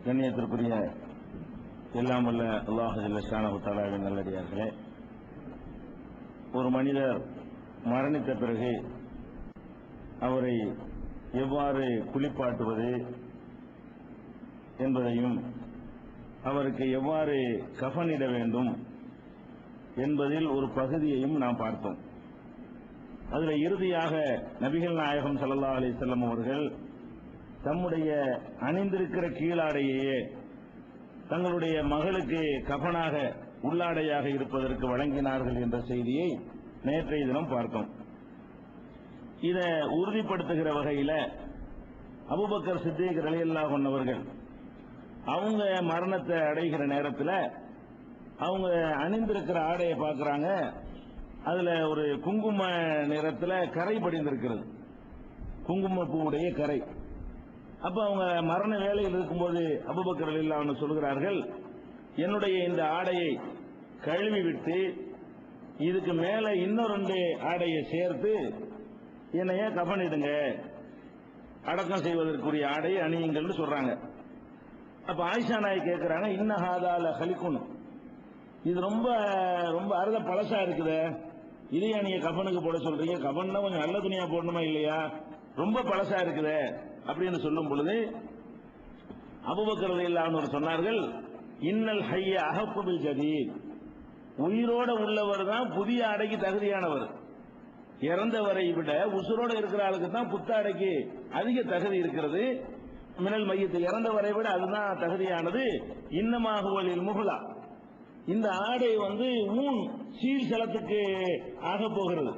கண்ணியத்திற்குரிய எல்லாம் வல்ல அல்லாஹ் ஜல்ல ஷானஹு தஆலாவின் நல்லடியார்களே, ஒரு மனிதர் மரணித்த பிறகு அவரை எவ்வாறு குளிப்பாட்டுவது என்பதையும் அவருக்கு எவ்வாறு கஃனிட வேண்டும் என்பதில் ஒரு பகுதியையும் நாம் பார்த்தோம். அதில் இறுதியாக நபிகள் நாயகம் ஸல்லல்லாஹு அலைஹி வஸல்லம் அவர்கள் தம்முடைய அணிந்திருக்கிற கீழாடையே தங்களுடைய மகளுக்கு கஃனாக உள்ளாடையாக இருப்பதற்கு வழங்கினார்கள் என்ற செய்தியை நேற்றைய தினம் பார்த்தோம். இதை உறுதிப்படுத்துகிற வகையில் அபூபக்கர் சித்திக் ரலியல்லாஹு அன்ஹு அவர்கள் அவங்க மரணத்தை அடைகிற நேரத்தில் அவங்க அணிந்திருக்கிற ஆடையை பார்க்குறாங்க. அதுல ஒரு குங்கும நிறத்தில் கரை படிந்திருக்கிறது, குங்குமப்பூவுடைய கரை. அப்ப அவங்க மரண வேலையில் இருக்கும்போது அபூபக்கர் ரலியல்லாஹு அன்ஹு சொல்கிறார்கள், என்னுடைய இந்த ஆடையை கழுவி விட்டு இதுக்கு மேல இன்னும் 2 ஆடையை சேர்த்து என்னைய கஃனிடுங்க, அடக்கம் செய்வதற்குரிய ஆடையை அணியுங்கள்னு சொல்றாங்க. அப்ப ஆயிஷா நாய் கேட்கிறாங்க, இன்னஹாதால ஹலிகுன், இது ரொம்ப ரொம்ப அறுத பழசா இருக்குது, இதையா நீங்க கஃனுக்கு போட சொல்றீங்க? கஃன்னா கொஞ்சம் நல்ல துணியா போடணுமா இல்லையா? ரொம்ப பழசா இருக்குது அப்படின்னு சொல்லும் பொழுது அபூபக்கர் ரலியல்லாஹு அன்ஹு சொன்னார்கள், இன்னல் ஹய்ய அஹப்பு பில் ஜதீத், உயிரோட உள்ளவர் தான் புதிய ஆடைக்கு தகுதியானவர். இறந்தவரை விட உசுரோட இருக்கிற ஆளுக்கு தான் புத்தாடைக்கு அதிக தகுதி இருக்கிறது. மினல் மையத்து, இறந்தவரை விட அதுதான் தகுதியானது. இன்னமாகுவலில் முகுலா, இந்த ஆடை ஊன் சீல் சலத்துக்கு ஆக போகிறது.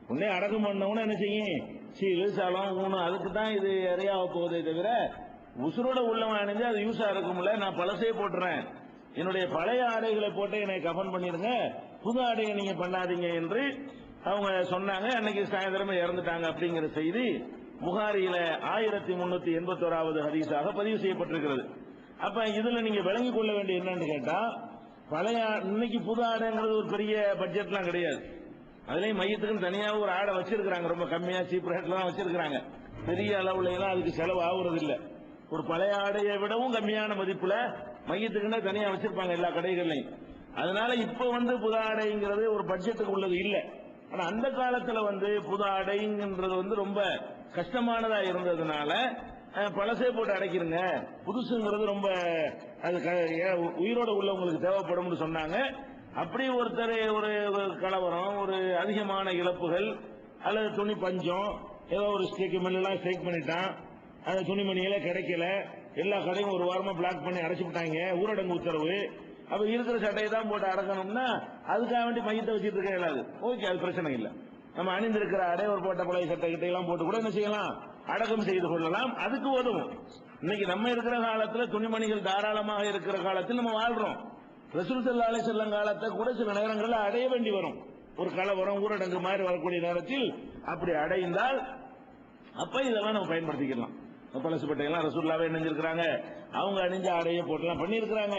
உடனே அடக்கம் பண்ணவன என்ன செய்யும்? சீல் சலம் ஊன், அதுக்கு தான் இது இறையாக போவதே தவிர உசுரோட உள்ளவன் அணிஞ்சு அது யூஸா இருக்கும்ல. நான் பழசே போட்டுறேன், என்னுடைய பழைய ஆடைகளை போட்டு என்னை கஃன் பண்ணிருங்க, புது ஆடையை நீங்க பண்ணாதீங்க என்று அவங்க சொன்னாங்க. அன்னைக்கு சாயந்தரமே இறந்துட்டாங்க அப்படிங்கிற செய்தி புகாரியில 1381வது ஹதீஸாக பதிவு செய்யப்பட்டிருக்கிறது. அப்ப இதுல நீங்க விளங்கிக் கொள்ள வேண்டிய என்னன்னு கேட்டா, பழைய இன்னைக்கு புது ஆடைங்கிறது ஒரு பெரிய பட்ஜெட்லாம் கிடையாது. அதுலயும் மையத்துக்குன்னு தனியாக ஒரு ஆடை வச்சிருக்காங்க, ரொம்ப கம்மியா சீப் ரேட்ல தான் வச்சிருக்காங்க. பெரிய அளவுல எல்லாம் அதுக்கு செலவு ஆகுறது இல்ல. ஒரு பழைய ஆடையை விடவும் கம்மியான மதிப்புல மையத்துக்குன்னு தனியா வச்சிருப்பாங்க எல்லா கடைகள்லையும். அதனால இப்ப புது ஆடைங்கிறது ஒரு பட்ஜெட்டுக்கு உள்ளது இல்ல. ஆனா அந்த காலத்துல புது ஆடைங்கிறது ரொம்ப கஷ்டமானதா இருந்ததுனால பழசே போட்டு அடைக்கிறங்க, புதுசுங்கிறது ரொம்ப அது உயிரோட உள்ளவங்களுக்கு தேவைப்படும் சொன்னாங்க. அப்படி ஒருத்தர் ஒரு கலவரம், ஒரு அதிகமான இழப்புகள் அல்லது துணி பஞ்சம், ஏதோ ஒரு ஸ்டேக் மில்லாம் ஸ்ட்ரைக் பண்ணிட்டான், அந்த துணிமணிகளே கிடைக்கல, எல்லா கடையும் ஒரு வாரமா பிளாக் பண்ணி அடைச்சு விட்டாங்க, ஊரடங்கு உத்தரவு. அப்ப இருக்கிற சட்டையை தான் போட்டு அடக்கணும்னா அதுக்காக வேண்டி மையத்தை வச்சுட்டு இருக்க இயலாது. ஓகே, அது பிரச்சனை இல்லை. நம்ம அணிந்திருக்கிற அடை ஒரு போட்ட பழைய சட்டை கிட்ட எல்லாம் போட்டு கூட என்ன செய்யலாம், அடக்கம் செய்து கொள்ளலாம். அதுக்கு உதவும். இன்னைக்கு நம்ம இருக்கிற காலத்துல துணிமணிகள் தாராளமாக இருக்கிற காலத்தில் நம்ம வாழ்றோம். ரசூல் ஸல்லல்லாஹு அலைஹி வஸல்லம் காலத்தை கூட சில நேரங்களில் அடைய வேண்டி வரும். ஒரு கலவரம் ஊரடங்கு மாதிரி வரக்கூடிய நேரத்தில் அப்படி அடைந்தால் அப்ப இதெல்லாம் நம்ம பயன்படுத்திக்கலாம். பழசு பட்டையெல்லாம் ரசூலுல்லாஹ்வே அணிஞ்சிருக்கிறாங்க, அவங்க அணிஞ்ச ஆடையை போட்டுலாம் பண்ணியிருக்கிறாங்க.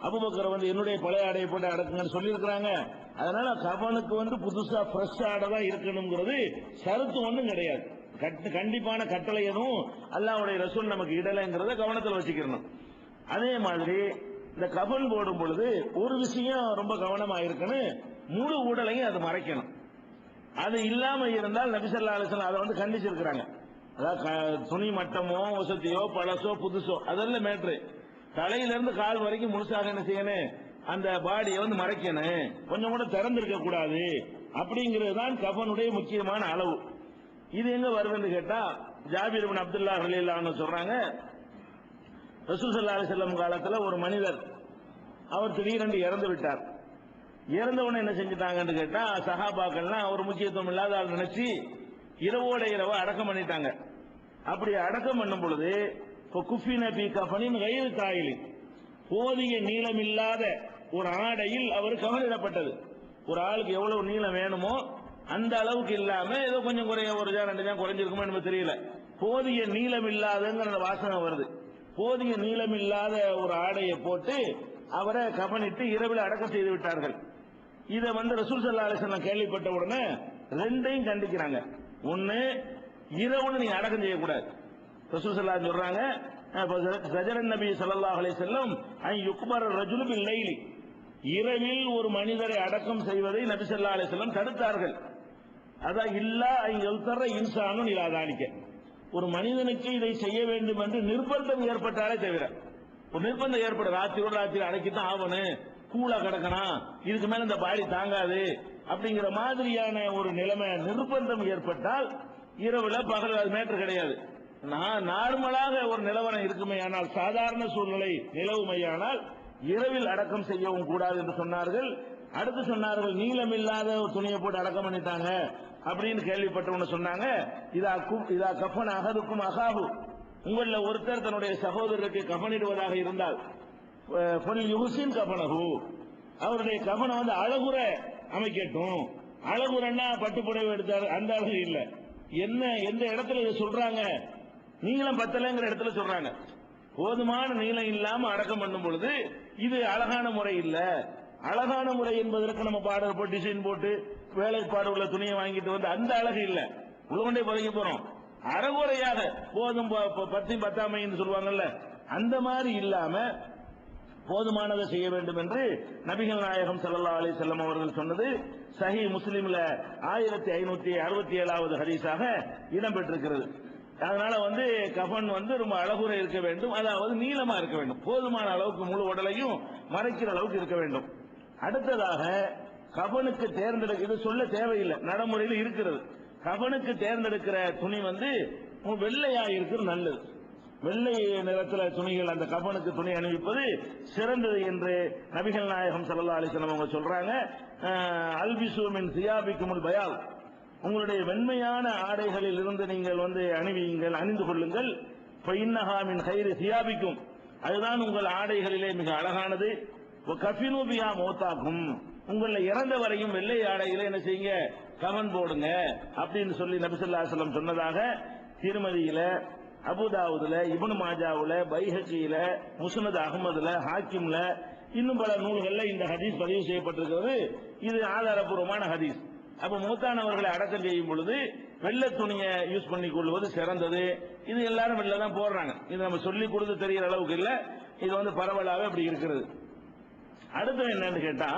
அபூபக்கர் என்னுடைய பழைய ஆடையை போட்டு அடக்குங்கன்னு சொல்லியிருக்கிறாங்க. அதனால கஃனுக்கு புதுசா ஃப்ரெஷ் ஆடை தான் இருக்கணுங்கிறது ஷரத்து ஒன்றும் கிடையாது. கண்டிப்பான கட்டளை எதுவும் அல்லாஹ்வுடைய ரசூல் நமக்கு இடலைங்கிறத கவனத்தில் வச்சுக்கணும். அதே மாதிரி இந்த கஃன் போடும் பொழுது ஒரு விஷயம் ரொம்ப கவனமா இருக்கணும், முழு உடலையும் அது மறைக்கணும். அது இல்லாம இருந்தால் நபி ஸல்லல்லாஹு அலைஹி வஸல்லம் அதை கண்டிச்சிருக்கிறாங்க. அதாவது துணி மட்டமோ வசதியோ பழசோ புதுசோ அதெல்லாம் மேட்ரு, தலையிலிருந்து கால் வரைக்கும் முழுசாக என்ன செய்யணும், அந்த பாடியை மறைக்கணும், கொஞ்சம் கூட திறந்திருக்க கூடாது. அப்படிங்கிறது தான் கஃனுடைய முக்கியமான அளவு. இது எங்க வருதுன்னு கேட்டா, ஜாபீர் இப்னு அப்துல்லாஹ் ரலியல்லாஹு அன்ஹு சொல்றாங்க, ரசூல் ஸல்லல்லாஹு அலைஹி வஸல்லம் காலத்துல ஒரு மனிதர் அவர் திடீரென்று இறந்து விட்டார். இறந்தவன என்ன செஞ்சிட்டாங்கன்னு கேட்டா, சஹாபாக்கள்லாம் ஒரு முக்கியத்துவம் இல்லாத ஆள் நினைச்சு இரவோட இரவு அடக்கம் பண்ணிட்டாங்க. அப்படி அடக்கம் பண்ணும் பொழுது குஃபின பி கஃனின் கைரு தாயிலின், போதிய நீளம் இல்லாத ஒரு ஆடையில் அவர் கஃனிடப்பட்டது. ஒரு ஆளுக்கு எவ்வளவு நீளம் வேணுமோ அந்த அளவுக்கு இல்லாம ஏதோ கொஞ்சம் குறைய, ஒரு ஜா 2 ஜா குறைஞ்சிருக்குமோ எனக்கு தெரியல, போதிய நீளம் இல்லாதங்கிற வாசனை வருது. போதிய நீளம் இல்லாத ஒரு ஆடையை போட்டு அவரை கஃனிட்டு இரவில் அடக்கம் செய்து விட்டார்கள். இதை ரசூல் ஸல்லல்லாஹு அலைஹி வஸல்லம் கேள்விப்பட்ட உடனே 2ஐயும் கண்டிக்கிறாங்க. ஒன்னு, இரவுன்னு நீங்க அடக்கம் செய்யக்கூடாது. ரசூல் ஸல்லல்லாஹு அலைஹி சொல்றாங்க, ஜஜரன் நபி ஸல்லல்லாஹு அலைஹி வஸல்லம் ஐ யுக்பர் ரஜுலு பில் லைலி, இரவில் ஒரு மனிதரை அடக்கம் செய்வதை நபி ஸல்லல்லாஹு அலைஹி வஸல்லம் தடுத்தார்கள். அதான் இல்லா ஐ யல்தர இன்சானுன் இலா தாலிக, ஒரு மனிதனுக்கு இதை செய்ய வேண்டும் என்று நிர்பந்தம் ஏற்பட்டாலே தவிர, ஒரு நிர்பந்தம் ஏற்படும், ராத்திரி அடக்கித்தான் ஆகணும், கூலா கிடக்கணும், இதுக்கு மேல இந்த பாடி தாங்காது அப்படிங்கிற மாதிரியான ஒரு நிலைமை நிர்பந்தம் ஏற்பட்டால் இரவுல பகல் அது மேட்டர் கிடையாது. நார்மலாக ஒரு நிலவரம் இருக்குமே ஆனால், சாதாரண சூழ்நிலை நிலவுமையானால் இரவில் அடக்கம் செய்யவும் கூடாது என்று சொன்னார்கள். அடுத்து சொன்னார்கள், நீளமில்லாத ஒரு துணியை போட்டு அடக்கம் பண்ணிட்டாங்க அப்படின்னு கேள்விப்பட்டவங்க சொன்னாங்க, இதா கஃபன் அகதுக்கும் அகாஹு, உங்கள ஒருத்தர் தன்னுடைய சகோதரருக்கு கஃனிடுவதாக இருந்தால் யுஹ்சின் கஃனஹு, அவருடைய கஃனை வந்து அழகுற அமைக்கட்டும். அழகுறன்னா பட்டுப்புடவை எடுத்தார் அந்த அழகு இல்ல, என்ன எந்த இடத்துல இதை சொல்றாங்க, நீளம் பத்தலைங்கிற இடத்துல சொல்றாங்க. போதுமான நீளம் இல்லாம அடக்கம் பண்ணும் பொழுது இது அழகான முறை இல்ல. அழகான முறை என்பதற்கு நம்ம பார்டர் போட்டு டிசைன் போட்டு வேலைப்பாடு உள்ள துணியை வாங்கிட்டு வந்து அந்த அழகு இல்ல, உள்ளே பதவி போறோம். அறகுறையாக போதும் பத்தையும் பத்தாமைன்னு சொல்லுவாங்கல்ல, அந்த மாதிரி இல்லாம போதுமானதை செய்ய வேண்டும் என்று நபிகள் நாயகம் ஸல்லல்லாஹு அலைஹி வஸல்லம் அவர்கள் சொன்னது சஹீஹ் முஸ்லிம்ல 1567வது ஹதீஸாக இடம்பெற்றிருக்கிறது. அதனால வந்து கஃன் வந்து ரொம்ப அழகுற இருக்க வேண்டும், அதாவது நீளமா இருக்க வேண்டும், போதுமான அளவுக்கு முழு உடலையும் மறைக்கிற அளவுக்கு இருக்க வேண்டும். அடுத்ததாக கஃனுக்கு தேர்ந்தெடுக்க, இது சொல்ல தேவையில்லை, நடைமுறையில் இருக்கிறது. கஃனுக்கு தேர்ந்தெடுக்கிற துணி வந்து வெள்ளையா இருக்கிறது நல்லது. வெள்ளை நிறத்துல துணிகள் அந்த கஃனுக்கு துணி அணிவிப்பது சிறந்தது என்று நபிகள் நாயகம் ஸல்லல்லாஹு அலைஹி வஸல்லம் அவங்க சொல்றாங்க. அல்பிசு மின் சியாபிக்குமுல் பயால், உங்களுடைய வெண்மையான ஆடைகளில் இருந்து நீங்கள் வந்து அணிவியுங்கள், அணிந்து கொள்ளுங்கள். ஃபஇன்னஹா மின் கைரி சியாபிக்கும், அதுதான் உங்கள் ஆடைகளிலே மிக அழகானது. கஃபினு பிஹா மௌதாக்கும், உங்களை இறந்த வரையும் வெள்ளை ஆடையில என்ன செய்யுங்க, கஃன் போடுங்க அப்படின்னு சொல்லி நபி ஸல்லல்லாஹு அலைஹி வஸல்லம் சொன்னதாக திருமதியில, அபுதாவுதுல, இப்னு மாஜாவுல, பைஹக்கியில, முஸ்னத் அஹ்மதுல, ஹாக்கிம்ல, இன்னும் பல நூல்கள்ல இந்த ஹதீஸ் பதிவு செய்யப்பட்டிருக்கிறது. இது ஆதாரபூர்வமான ஹதீஸ். அப்ப மூத்தானவர்களை அடக்கம் செய்யும் பொழுது வெள்ளை துணியை யூஸ் பண்ணி கொள்வது சிறந்தது. இது எல்லாரும் வெள்ளை தான் போடுறாங்க, இது நம்ம சொல்லி கொடுத்து தெரியற அளவுக்கு இல்ல, இது வந்து பரவலாக அப்படி இருக்கிறது. அடுத்து என்னன்னு கேட்டா,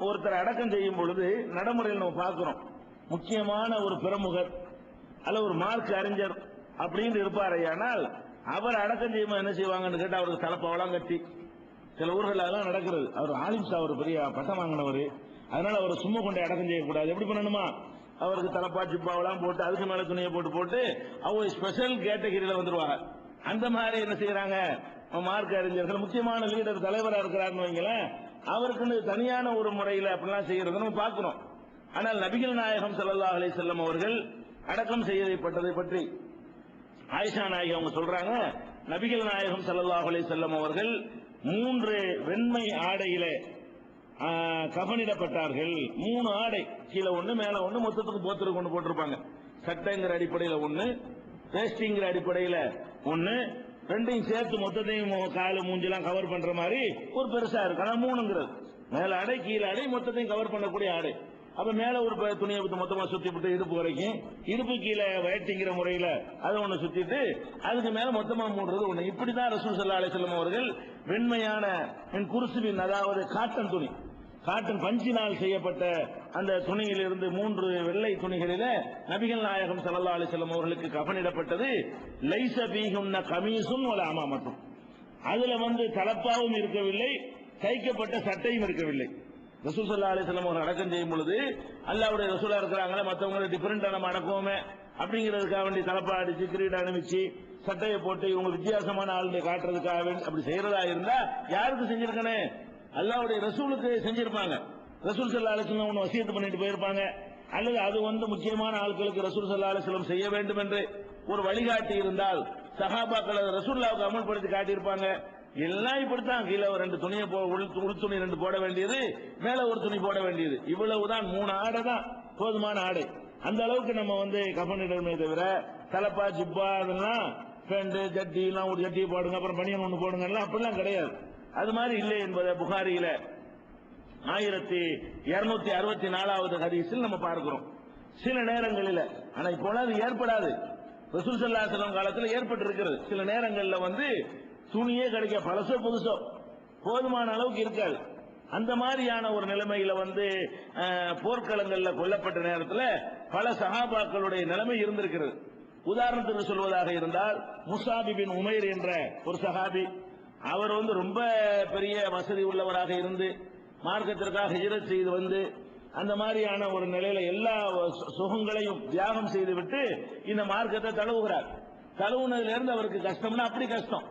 ஒருத்தர் அடக்கம் செய்யும் பொழுது நடைமுறையில் நம்ம பார்க்கிறோம், முக்கியமான ஒரு பிரமுகர் அல்ல ஒரு மார்க் அறிஞர் அப்படின்னு இருப்பாரையானால் அவர் அடக்கம் செய்யும் என்ன செய்வாங்கன்னு கேட்டா, அவருக்கு தலைப்பாவெல்லாம் கட்டி, சில ஊர்கள் அதெல்லாம் நடக்கிறது. அவர் ஆலிம்சா, ஒரு பெரிய பட்டம் வாங்கினவர், அதனால அவரை சும்மா கொண்டு அடக்கம் செய்யக்கூடாது. எப்படி பண்ணணுமா, அவருக்கு தலப்பா ஜிப்பாவெல்லாம் போட்டு அதுக்கு மேல துணியை போட்டு அவங்க ஸ்பெஷல் கேட்டகரியில வந்துருவாங்க. அந்த மாதிரி என்ன செய்யறாங்க, மார்க் அறிஞர்கள், முக்கியமான லீடர் தலைவரா இருக்கிறாருன்னு வைங்களேன், அவருக்குன்னு தனியான ஒரு முறையில் அப்படிலாம் செய்யறது நம்ம பார்க்கிறோம். ஆனால் நபிகள் நாயகம் ஸல்லல்லாஹு அலைஹி வஸல்லம் அவர்கள் அடக்கம் செய்யப்பட்டதை பற்றி ஆயிஷா நாயகி அவங்க சொல்றாங்க, நபிகள் நாயகம் ஸல்லல்லாஹு அலைஹி வஸல்லம் அவர்கள் 3 வெண்மை ஆடையில கஃனிடப்பட்டார்கள். 3 ஆடை, கீழே ஒண்ணு மேல ஒண்ணு, மொத்தத்துக்கு போத்துருக்கு ஒண்ணு போட்டிருப்பாங்க. சட்டைங்கிற அடிப்படையில ஒண்ணு, வேஷ்டிங்கிற அடிப்படையில ஒண்ணு, ரெண்டையும் சேர்த்து மொத்தத்தையும் காலு மூஞ்செல்லாம் கவர் பண்ற மாதிரி ஒரு பெருசா இருக்கு. ஆனா 3ங்கிறது மேல ஆடை கீழே ஆடை மொத்தத்தையும் கவர் பண்ணக்கூடிய ஆடை. அப்ப மேல ஒரு துணியை மொத்தமா சுத்தி விட்டு இடுப்பு வரைக்கும், இடுப்பு கீழே வேட்டிங்கிற முறையில அதை ஒண்ணு சுத்திட்டு அதுக்கு மேல மொத்தமா மூடுறது ஒண்ணு. இப்படிதான் ரசூல் ஸல்லல்லாஹு அலைஹி வஸல்லம் அவர்கள் வெண்மையான குர்சுவின், அதாவது காட்டன் துணி, காட்டன் பஞ்சினால் செய்யப்பட்ட அந்த துணியிலிருந்து 3 வெள்ளை துணிகளில நபிகள் நாயகம் ஸல்லல்லாஹு அலைஹி வஸல்லம் அவர்களுக்கு கஃனிடப்பட்டது. லைஸ ஃபீஹுன்ன கமீசுன் வல அமாமத்தும், அதுல வந்து தலப்பாவும் இருக்கவில்லை, தைக்கப்பட்ட சட்டையும் இருக்கவில்லை. ரசூல் ஸல்லல்லாஹு அலைஹி வஸல்லம் அவர்கள் அடக்கம் செய்யும் பொழுது அல்லாஹ்வுடைய ரசூலா இருக்கிறாங்களே, மற்றவங்களை டிஃபரெண்டா நம்ம அடக்குவோமே அப்படிங்கிறதுக்காக வேண்டி தலப்பா அடிச்சு கிரீட அணிவிச்சு சட்டையை போட்டு இவங்க வித்தியாசமான ஆளுடைய காட்டுறதுக்காக வேண்டி அப்படி செய்யறதா இருந்தா யாருக்கு செஞ்சிருக்கனே, அல்லாஹ்வுடைய ரசூலுக்கு செஞ்சிருப்பாங்க. ரசூல் ஸல்லல்லாஹு அலைஹி வஸல்லம் ஒன்னு வசியத்து பண்ணிட்டு போயிருப்பாங்க, அல்லது அது வந்து முக்கியமான ஆட்களுக்கு ரசூல் ஸல்லல்லாஹு அலைஹி வஸல்லம் செய்ய வேண்டும் என்று ஒரு வழிகாட்டி இருந்தால் சஹாபாக்கள் ரசூலுல்லாஹ்வுக்கு அமல்படுத்தி காட்டியிருப்பாங்க. எல்லாம் இப்படித்தான், கீழே 2 துணியை உள் துணி 2 போட வேண்டியது, மேல ஒரு துணி போட வேண்டியது, இவ்வளவுதான். 3 ஆடை தான் போதுமான ஆடை. அந்த அளவுக்கு நம்ம வந்து கஃனிடமே தவிர தலப்பா ஜிப்பா அதெல்லாம் பேண்ட் ஜட்டி எல்லாம் ஒரு ஜட்டியை போடுங்க அப்புறம் பனியன் ஒண்ணு போடுங்க எல்லாம் அப்படிலாம் கிடையாது. அது மாதிரி இல்லை என்பதை புகாரியில 1264வது ஹதீஸில் நம்ம பார்க்கிறோம். சில நேரங்களில், ஆனா இப்போலாம் அது ஏற்படாது, ரசூல் ஸல்லல்லாஹு அலைஹி வஸல்லம் காலத்தில் ஏற்பட்டு இருக்கிறது. சில நேரங்களில் வந்து துணியே கிடைக்க பழசோ புதுசோ போதுமான அளவுக்கு இருக்காது. அந்த மாதிரியான ஒரு நிலைமையில வந்து போர்க்களங்களில் கொல்லப்பட்ட நேரத்தில் பல சஹாபாக்களுடைய நிலைமை இருந்திருக்கிறது. உதாரணத்துக்கு சொல்வதாக இருந்தால் முஸாப் பின் உமைர் என்ற ஒரு சஹாபி, அவர் வந்து ரொம்ப பெரிய வசதி உள்ளவராக இருந்து மார்க்கத்திற்காக ஹிஜ்ரத் செய்து வந்து அந்த மாதிரியான ஒரு நிலையில எல்லா சுகங்களையும் தியாகம் செய்துவிட்டு இந்த மார்க்கத்தை தழுவுகிறார். தழுவுனதுல இருந்து அவருக்கு கஷ்டம்னா அப்படி கஷ்டம்.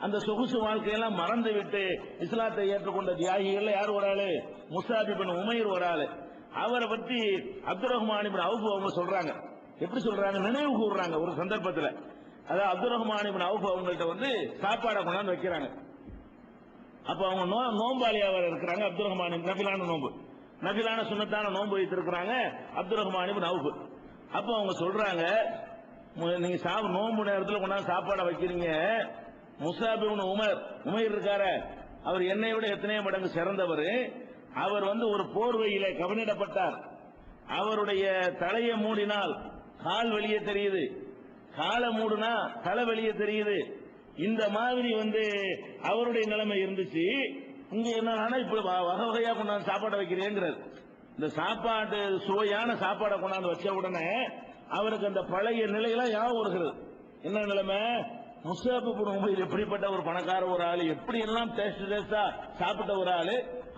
அந்த சொகுசு வாழ்க்கையெல்லாம் மறந்து விட்டு இஸ்லாத்தை ஏற்றுக்கொண்ட தியாகிகள் யார் ஒரு ஆளு? முஸாப் பின் உமைர் ஒரு ஆளு. அவரை பற்றி அப்துர் ரஹ்மான் இப்னு அவுஃப் அவங்க சொல்றாங்க. எப்படி சொல்றாங்க? நினைவு கூறுறாங்க ஒரு சந்தர்ப்பத்தில். அதாவது அப்துர் ரஹ்மான் இப்னு அவுஃப் அவங்கள்ட்ட வந்து சாப்பாடை கொண்டாந்து வைக்கிறாங்க. அப்ப அவங்க நோம்பாளியாவர் இருக்கிறாங்க. அப்துர் ரஹ்மான் நபிலான நோம்பு, நபிலான சுன்னத்தான நோன்பு வைத்திருக்கிறாங்க அப்துர் ரஹ்மான் இப்னு அவுஃப். அப்ப அவங்க சொல்றாங்க, நீங்க நோம்பு நேரத்தில் கொண்டாந்து சாப்பாடை வைக்கிறீங்க, முஸாப் இப்னு உமைர் இருக்காரு, அவர் என்னை விட எத்தனையோ மடங்கு சிறந்தவர். அவர் வந்து ஒரு போர்வையில கவனிடப்பட்டார். அவருடைய தலையை மூடினால் கால் வெளியே தெரியுது, காலை மூடினா தலை வெளியே தெரியுது. இந்த மாதிரி வந்து அவருடைய நிலைமை இருந்துச்சு. இங்க என்ன இப்ப வகை வகையா கொண்டாந்து சாப்பாடை வைக்கிறேங்கிறது. இந்த சாப்பாடு சுவையான சாப்பாடை கொண்டாந்து வச்ச உடனே அவருக்கு அந்த பழைய நிலையெல்லாம் ஞாபகம் வருகிறது. என்ன நிலைமை? முஸாப் இப்னு உமைர் எப்படிப்பட்ட ஒரு பணக்கார ஒரு ஆளு, எப்படி எல்லாம் டேஸ்டா சாப்பிட்ட ஒரு ஆளு,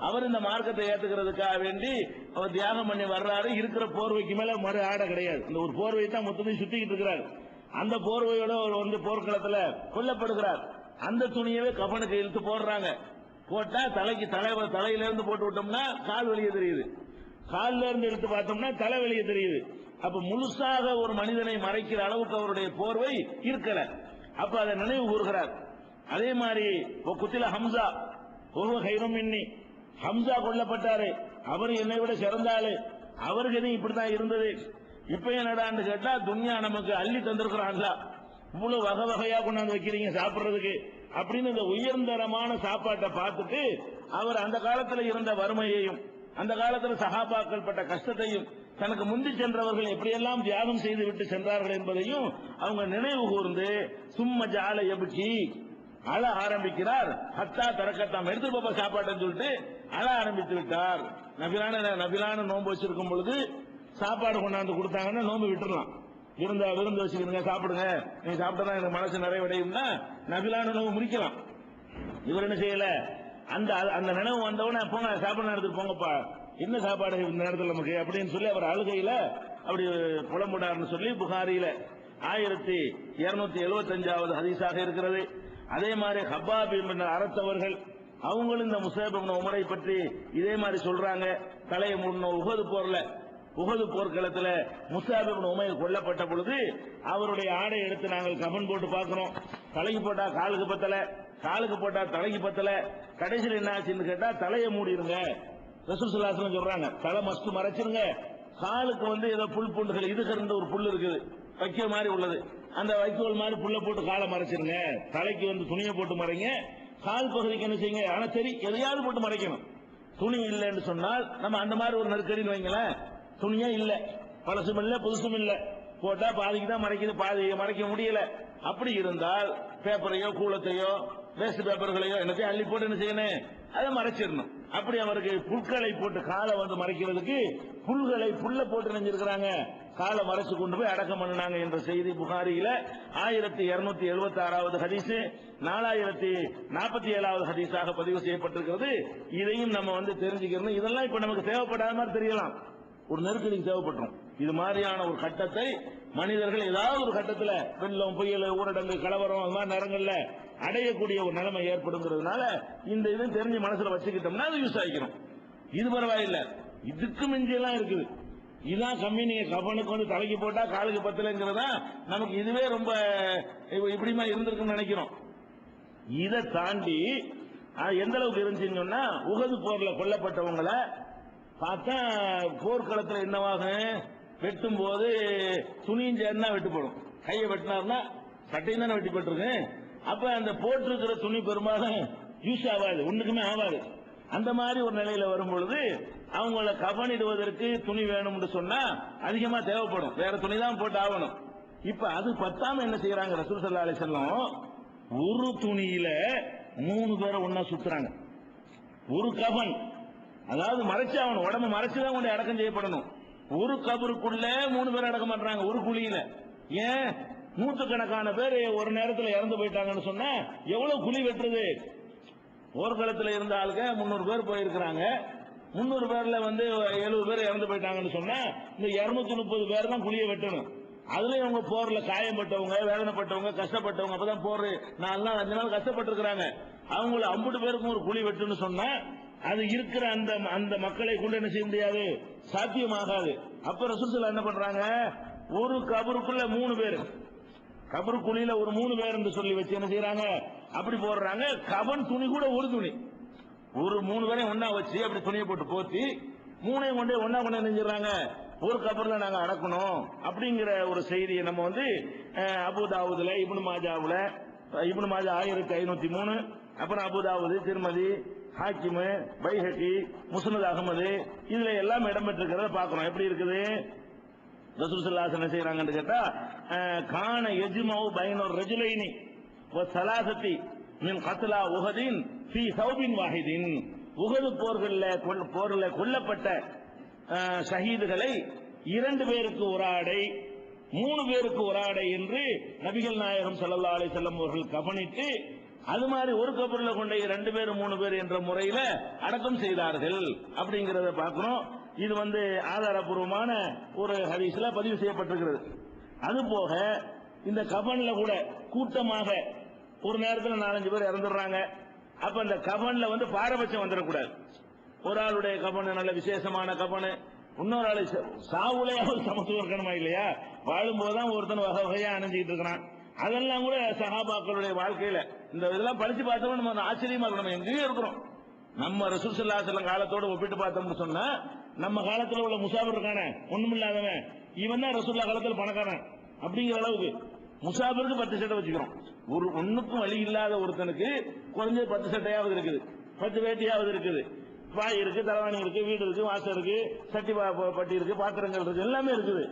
அவர் இந்த மார்க்கத்தை ஏத்துக்கிறதுக்காக வேண்டி அவர் தியாகம் பண்ணி வர்றாரு. இருக்கிற போர்வைக்கு மேல மறு ஆடை கிடையாது, இந்த ஒரு போர்வை தான் மொத்தத்தையும் சுத்திக்கிட்டு இருக்கிறார். அந்த போர்வையோட அவர் வந்து போர்க்களத்துல கொல்லப்படுகிறார். அந்த துணியவே கஃனுக்கு இழுத்து போடுறாங்க. போட்டா தலையில இருந்து போட்டு விட்டோம்னா கால் வெளியே தெரியுது, காலில இருந்து எடுத்து பார்த்தோம்னா தலை வெளியே தெரியுது. அப்ப முழுசாக ஒரு மனிதனை மறைக்கிற அளவுக்கு அவருடைய போர்வை இருக்கல. அப்ப அதை நினைவு கூறுகிறார். அதே மாதிரி குத்தில ஹம்சா கைரும் மின்னி, ஹம்சா கொல்லப்பட்டாரு, அவர் என்னை விட சிறந்தாளு, அவருக்கு எதுவும் இப்படிதான் இருந்தது. இப்ப என்னடான்னு கேட்டா துன்யா நமக்கு அள்ளி தந்திருக்கிறான்ல, இவ்வளவு வகை வகையா கொண்டாந்து வைக்கிறீங்க சாப்பிடுறதுக்கு அப்படின்னு இந்த உயர்ந்தரமான சாப்பாட்டை பார்த்துட்டு அவர் அந்த காலத்தில் இருந்த வறுமையையும் அந்த காலத்தில் சஹாபாக்கள் பட்ட கஷ்டத்தையும் தனக்கு முந்தி சென்றவர்கள் எப்படியெல்லாம் தியாகம் செய்து விட்டு சென்றார்கள் என்பதையும் அவங்க நினைவு கூர்ந்து சும்ம ஜால எபுக்கி அழ ஆரம்பிக்கிறார். ஹத்தா தரக்கத்தாம் எடுத்து பாப்பா சாப்பாட்டுன்னு சொல்லிட்டு அழ ஆரம்பித்து விட்டார். நபிலான நோன்பு வச்சிருக்கும் பொழுது சாப்பாடு கொண்டாந்து கொடுத்தாங்கன்னா நோன்பு விட்டுறலாம். விருந்து வச்சுக்கிறீங்க, சாப்பிடுங்க, நீங்க சாப்பிட்டா எனக்கு மனசு நிறைவடையும்னா நபிலான நோன்பு முடிக்கலாம். இவர் என்ன செய்யல, அந்த நினைவு வந்தவன போங்க சாப்பாடு நேரத்துக்கு போங்கப்பா, என்ன சாப்பாடு இந்த நேரத்தில் நமக்கு அப்படின்னு சொல்லி அவர் அழுகையில அப்படி புலம்புடார்னு சொல்லி புகாரியில 1275வது ஹதீஸாக இருக்கிறது. அதே மாதிரி ஹப்பாப் என்ற அரசவர்கள் அவங்களும் இந்த முஸாப் இப்னு உமைரை பற்றி இதே மாதிரி சொல்றாங்க. தலையை மூடின உஹது போர்க்களத்தில் முஸாப் இப்னு உமைர் கொல்லப்பட்ட பொழுது அவருடைய ஆடை எடுத்து நாங்கள் கஃன் போட்டு பார்க்கிறோம். தலைக்கு போட்டா காலுக்கு பத்தல, காலுக்கு போட்டா தலைக்கு பத்தல. கடைசியில் என்ன ஆச்சுன்னு கேட்டா தலையை மூடிருங்க. ரசூல் ஸல்லல்லாஹு அலைஹி வஸல்லம் சொல்றாங்க, தலை மஸ்ட் மறைச்சிருங்க, காலுக்கு வந்து ஏதோ புல் பூண்டுகள் இதுகிற ஒரு புல் இருக்குது வைக்கோல் மாதிரி உள்ளது, அந்த வைக்கோல் மாதிரி புல்ல போட்டு காலை மறைச்சிருங்க. தலைக்கு வந்து துணியை போட்டு மறைங்க, கால் பகுதிக்கு என்ன செய்யுங்க, ஆனா சரி எதையாவது போட்டு மறைக்கணும். துணி இல்லைன்னு சொன்னால் நம்ம அந்த மாதிரி ஒரு நெருக்கடின்னு வைங்களேன், துணியே இல்லை, பழசும் இல்லை புதுசும் இல்லை, போட்டா பாதிக்கு தான் மறைக்குது, பாதி மறைக்க முடியல. அப்படி இருந்தால் பேப்பரையோ கூலத்தையோ வேஸ்ட் பேப்பர்களையோ என்னத்தையும் அள்ளி போட்டு என்ன செய்யணும், அதை மறைச்சிடணும். அப்படி அவருக்கு புல்களை போட்டு காலை வந்து மறைக்கிறதுக்கு புல்ல போட்டு நினைஞ்சிருக்கிறாங்க, காலை மறைச்சு கொண்டு போய் அடக்கம் பண்ணினாங்க என்ற செய்தி புகாரியில 1276வது ஹதீஸ் 4047வது ஹதீஸாக பதிவு செய்யப்பட்டிருக்கிறது. இதையும் நம்ம வந்து தெரிஞ்சுக்கணும். இதெல்லாம் இப்ப நமக்கு தேவைப்படாத மாதிரி தெரியலாம், ஒரு நெருக்கடிக்கு தேவைப்பட்டோம். இது மாதிரியான ஒரு கட்டத்தை மனிதர்கள் ஏதாவது ஒரு கட்டத்தில் வெள்ளம் புயல் ஊரடங்கு கலவரம் அது மாதிரி நேரங்கள்ல அடையக்கூடிய ஒரு நிலைமை ஏற்படுங்கிறதுனால இந்த இதுவும் தெரிஞ்சு மனசுல வச்சுக்கிட்டோம்னா அது யூஸ் ஆகிக்கணும். இது பரவாயில்ல, இதுக்கு மிஞ்சியெல்லாம் இருக்குது. இதுதான் கம்மி. நீங்க கஃனுக்கு வந்து தலைக்கு போட்டா காலுக்கு பத்தலைங்கிறதா நமக்கு இதுவே ரொம்ப இப்படிமா இருந்திருக்குன்னு நினைக்கிறோம். இதை தாண்டி எந்த அளவுக்கு இருந்துச்சுன்னு சொன்னா உஹது போர்ல கொல்லப்பட்டவங்களை பார்த்தா போர்க்களத்தில் என்னவாகும், வெட்டும் போது துணியும் சேர்ந்தா வெட்டுப்படும். கையை வெட்டினார்னா சட்டையும் தானே வெட்டிப்பட்டிருக்கு. அப்ப அந்த போட்டிருக்கிற துணி பெரும்பாலும் யூஸ் ஆகாது, ஒண்ணுக்குமே ஆகாது. அந்த மாதிரி ஒரு நிலையில வரும் பொழுது அவங்கள கஃனிடுவதற்கு துணி வேணும்னு சொன்னா அதிகமா தேவைப்படும், வேற துணி தான் போட்டு ஆகணும். இப்ப அது பத்தாம என்ன செய்யறாங்க ரசூல் ஸல்லல்லாஹு அலைஹி வஸல்லம், ஒரு துணியில 3 பேரை ஒன்னா சுத்துறாங்க. ஒரு கஃன், அதாவது மறைச்சு அவன் உடம்பு மறைச்சுதான் கொண்டு அடக்கம் செய்யப்படணும். ஒரு கபருக்குள்ள 3 பேர் அடக்கம் பண்றாங்க ஒரு குழியில. ஏன்? நூற்றுக்கணக்கான பேர் ஒரு நேரத்தில் இறந்து போயிட்டாங்கன்னு சொன்னா எவ்வளவு குழி வெட்டுறது? போர்க்களத்தில் இருந்த ஆளுங்க 300 பேர் போயிருக்கிறாங்க. 300 பேர்ல 70 பேர் இறந்து போயிட்டாங்கன்னு சொன்னா இந்த 230 பேர் தான் குழியை வெட்டணும். அதுலயும் அவங்க போர்ல காயப்பட்டவங்க, வேதனைப்பட்டவங்க, கஷ்டப்பட்டவங்க, அப்பதான் போர் 4 நாள் 5 நாள் கஷ்டப்பட்டு இருக்கிறாங்க. அவங்கள 50 பேருக்கும் ஒரு குழி வெட்டுன்னு சொன்னா அது இருக்கிற அந்த மக்களை கொண்டு என்ன செய்ய முடியாது, சாத்தியமாகாது. அப்ப ரசூல் ஸல்லல்லாஹு என்ன பண்றாங்க, ஒரு கபருக்குள்ள 3 பேர், கபரு குழியில ஒரு 3 பேர் என்று சொல்லி வச்சு என்ன செய்யறாங்க, அப்படி போடுறாங்க. கபன் துணி கூட ஒரு துணி, ஒரு 3 பேரையும் ஒன்னா வச்சு அப்படி துணியை போட்டு போத்தி 3ஐயும் கொண்டு ஒன்னா கொண்டு நினைஞ்சிடறாங்க. ஒரு கபர்ல நாங்க அடக்கணும் அப்படிங்கிற ஒரு செய்தியை நம்ம அபூதாவுதுல, இப்னு மாஜாவுல, இப்னு மாஜா 1503, அப்புறம் அபூதாவுது, திருமதி, ஹாக்கிமு, பைஹகி, முஸ்னத் அகமது, இதுல எல்லாம் இடம்பெற்றிருக்கிறத பார்க்கிறோம். எப்படி இருக்குது? ரசூல் ஸல்லல்லாஹு அலைஹி வஸல்லம் செய்றாங்கன்னு கேட்டா, கான யஜ்மஉ பைனர் ரஜுலைனி வ ஸலாஸதி மின் கத்லா உஹதின் ஃபீ ஸௌபின் வாஹிதின். உஹது போர்ல கொல்லப்பட்ட ஷஹீதுகளை 2 பேருக்கு ஒரு ஆடை, 3 பேருக்கு ஒரு ஆடை என்று நபிகள் நாயகம் ஸல்லல்லாஹு அலைஹி வஸல்லம் அவர்கள் கவனித்து அது மாதிரி ஒரு கபர்ல கொண்ட 2 பேர் 3 பேர் என்ற முறையில அடக்கம் செய்தார்கள் அப்படிங்கறத பார்க்கிறோம். இது ஆதாரபூர்வமான ஒரு ஹதீஸ்ல பதிவு செய்யப்பட்டிருக்கிறது. அதுபோக இந்த கபன்ல கூட கூட்டமாக ஒரு நேரத்தில் 4-5 பேர் இறந்துடுறாங்க. அப்ப அந்த கபன்ல பாரபட்சம் வந்துடக்கூடாது. ஒரு ஆளுடைய கபன் நல்ல விசேஷமான கபன், இன்னொரு ஆளு சாவுலையாவது சமத்துவம் இருக்கணுமா இல்லையா? வாழும் போதுதான் ஒருத்தன் வகை வகையா அணிஞ்சிட்டு இருக்கிறான். அதெல்லாம் கூட சஹாபாக்களுடைய வாழ்க்கையில இந்த இதெல்லாம் படிச்சு பார்த்தோம் நம்ம ஆச்சரியமா இருக்கணும். நம்ம எங்கேயும் இருக்கிறோம். நம்ம ரசூல் ஸல்லல்லாஹு அலைஹி வஸல்லம் காலத்தோட ஒப்பிட்டு பார்த்தோம்னு சொன்னா நம்ம காலத்துல உள்ள முசாபிர் இருக்கானே ஒண்ணுமில்லாதவன், இவன் தான் ரசூலுல்லாஹ் காலத்துல பணக்காரன் அப்படிங்கிற அளவுக்கு முசாபிருக்கு 10 சட்டை வச்சுக்கிறோம். ஒண்ணுக்கும் வழி இல்லாத ஒருத்தனுக்கு குறைஞ்சது 10 சட்டையாவது இருக்குது, 10 வேட்டியாவது இருக்குது, வாய் இருக்கு, தலைவாணி இருக்கு, வீடு இருக்கு, வாசல் இருக்கு, சட்டி பட்டி இருக்கு, பாத்திரங்கள் இருக்கு, எல்லாமே இருக்குது.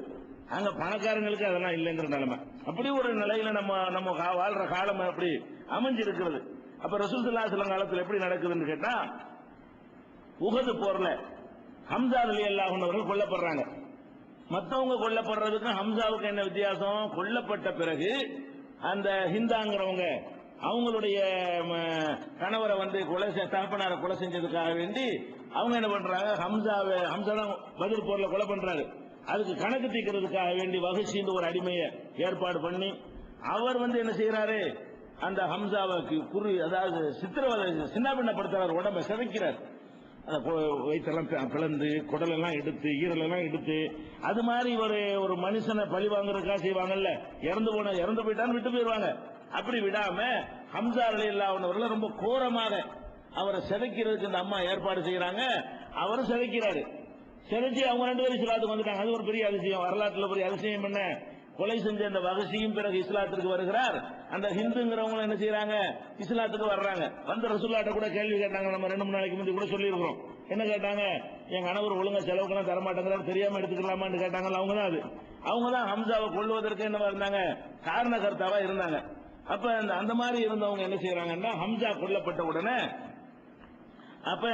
அங்க பணக்காரங்களுக்கு அதெல்லாம் இல்லைங்கிற நிலைமை. அப்படி ஒரு நிலையில நம்ம வாழ்ற காலம் அப்படி அமைஞ்சிருக்கிறது. அப்ப ரசூல் ஸல்லல்லாஹு அலைஹி வஸல்லம் காலத்துல எப்படி நடக்குதுன்னு கேட்டா, உஹது போர்ல ஹம்சா ரலியல்லாஹு அன்ஹு அவர்கள் கொல்லப்படுறாங்க. மத்தவங்க கொல்லப்படுறதுக்கும் ஹம்சாவுக்கு என்ன வித்தியாசம்? கொல்லப்பட்ட பிறகு அந்த ஹிந்தாங்கிறவங்க அவங்களுடைய கணவரை தகப்பனாரை கொலை செஞ்சதுக்காக வேண்டி அவங்க என்ன பண்றாங்க, ஹம்சா தான் பத்ர் போர்ல கொலை பண்றாரு. அதுக்கு கணக்கு தீர்க்கிறதுக்காக வேண்டி வஹ்ஷின்னு ஒரு அடிமையை ஏற்பாடு பண்ணி அவர் என்ன செய்யறாரு, அந்த ஹம்சாவுக்கு அதாவது சித்திரவதை சின்னாபின்னப்படுத்துறாரு, உடம்பை சிதைக்கிறார். வயிற்றெல்லாம் பிளந்து குடலெல்லாம் எடுத்து ஈரலெல்லாம் எடுத்து அது மாதிரி ஒரு மனுஷனை பழி வாங்குறதுக்காக செய்வாங்கல்ல, இறந்து போயிட்டான்னு விட்டு போயிடுவாங்க. அப்படி விடாம ஹம்சா ரலியல்லாஹு அன்ஹு அவர்கள் ரொம்ப கோரமாக அவரை சிதைக்கிறதுக்கு இந்த அம்மா ஏற்பாடு செய்யறாங்க. அவரும் சிதைக்கிறாரு. சிதைச்சு அவங்க 2 பேரும் இஸ்லாத்துக்கு வந்துட்டாங்க. அது ஒரு பெரிய அதிசயம், வரலாற்றுல பெரிய அதிசயம். என்ன கொலை செஞ்ச அந்த வஹ்ஷியும் பிறகு இஸ்லாத்திற்கு வருகிறார். அந்த ஹிந்துங்கிறவங்க என்ன செய்யறாங்க, இஸ்லாத்துக்கு வர்றாங்க. ரசூலுல்லாஹ்ட்ட கூட கேள்வி கேட்டாங்க. நம்ம 2-3 நாளைக்கு முந்தி கூட சொல்லி இருக்கிறோம். என்ன கேட்டாங்க, என் கணவர் ஒழுங்கா செலவுக்கெல்லாம் தரமாட்டேங்கிறாரு, தெரியாம எடுத்துக்கலாமான்னு கேட்டாங்கல்ல. அவங்க தான் ஹம்சாவை கொல்லுவதற்கு என்னவா இருந்தாங்க, காரணகர்த்தாவா இருந்தாங்க. அப்ப அந்த மாதிரி இருந்தவங்க என்ன செய்யறாங்கன்னா, ஹம்சா கொல்லப்பட்ட உடனே அப்ப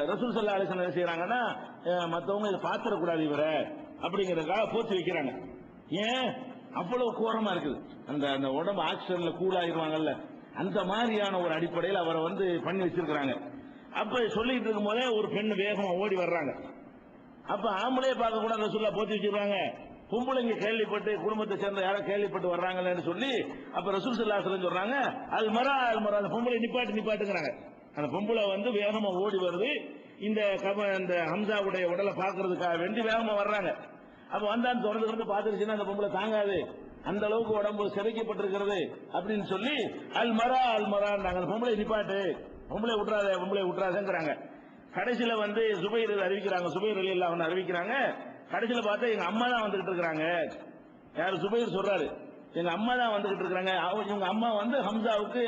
ரசூல் ஸல்லல்லாஹு அலைஹி வஸல்லம் என்ன செய்யறாங்கன்னா, மத்தவங்க இதை பாத்திரக்கூடாது இவரை அப்படிங்கறதுக்காக போச்சு வைக்கிறாங்க. ஏன் அவ்வளவு கோரமா இருக்குது, அந்த உடம்பு ஆக்சிடென்ட்ல கூலாயிருவாங்கல்ல, அந்த மாதிரியான ஒரு அடிப்படையில் அவரை பண்ணி வச்சிருக்கிறாங்க. அப்ப சொல்லிட்டு இருக்கும் போதே ஒரு பெண் வேகமா ஓடி வர்றாங்க. அப்ப ஆம்பளையே பார்க்க கூட ரசூலுல்லாஹ் போத்தி வச்சிருக்காங்க. பொம்பளைங்க கேள்விப்பட்டு குடும்பத்தை சேர்ந்த யாரோ கேள்விப்பட்டு வர்றாங்கன்னு சொல்லி அப்ப ரசூல் ஸல்லல்லாஹு அலைஹி வஸல்லம் சொல்றாங்க, அல் மரா அந்த பொம்பளை நிப்பாட்டுங்கிறாங்க. அந்த பொம்பளை வேகமா ஓடி வருது. இந்த ஹம்சாவுடைய உடலை பார்க்கறதுக்காக வேண்டி வேகமா வர்றாங்க. அப்ப வந்தான் தொடர்ந்து பார்த்துருச்சுன்னா அந்த பொம்பளை தாங்காது, அந்த அளவுக்கு உடம்பு சிதைக்கப்பட்டிருக்கிறது அப்படின்னு சொல்லி அல் மரா அந்த பொம்பளை நிப்பாட்டு, பொம்பளை விட்டுறாதேங்கிறாங்க. கடைசியில சுபைர் அறிவிக்கிறாங்க, சுபைர் ரலியல்லாஹு அன்ஹு அறிவிக்கிறாங்க. கடைசியில பார்த்தா எங்க அம்மா தான் வந்துகிட்டு இருக்கிறாங்க. யாரு? சுபைர் சொல்றாரு, எங்க அம்மா தான் வந்துகிட்டு இருக்கிறாங்க. இவங்க அம்மா ஹம்சாவுக்கு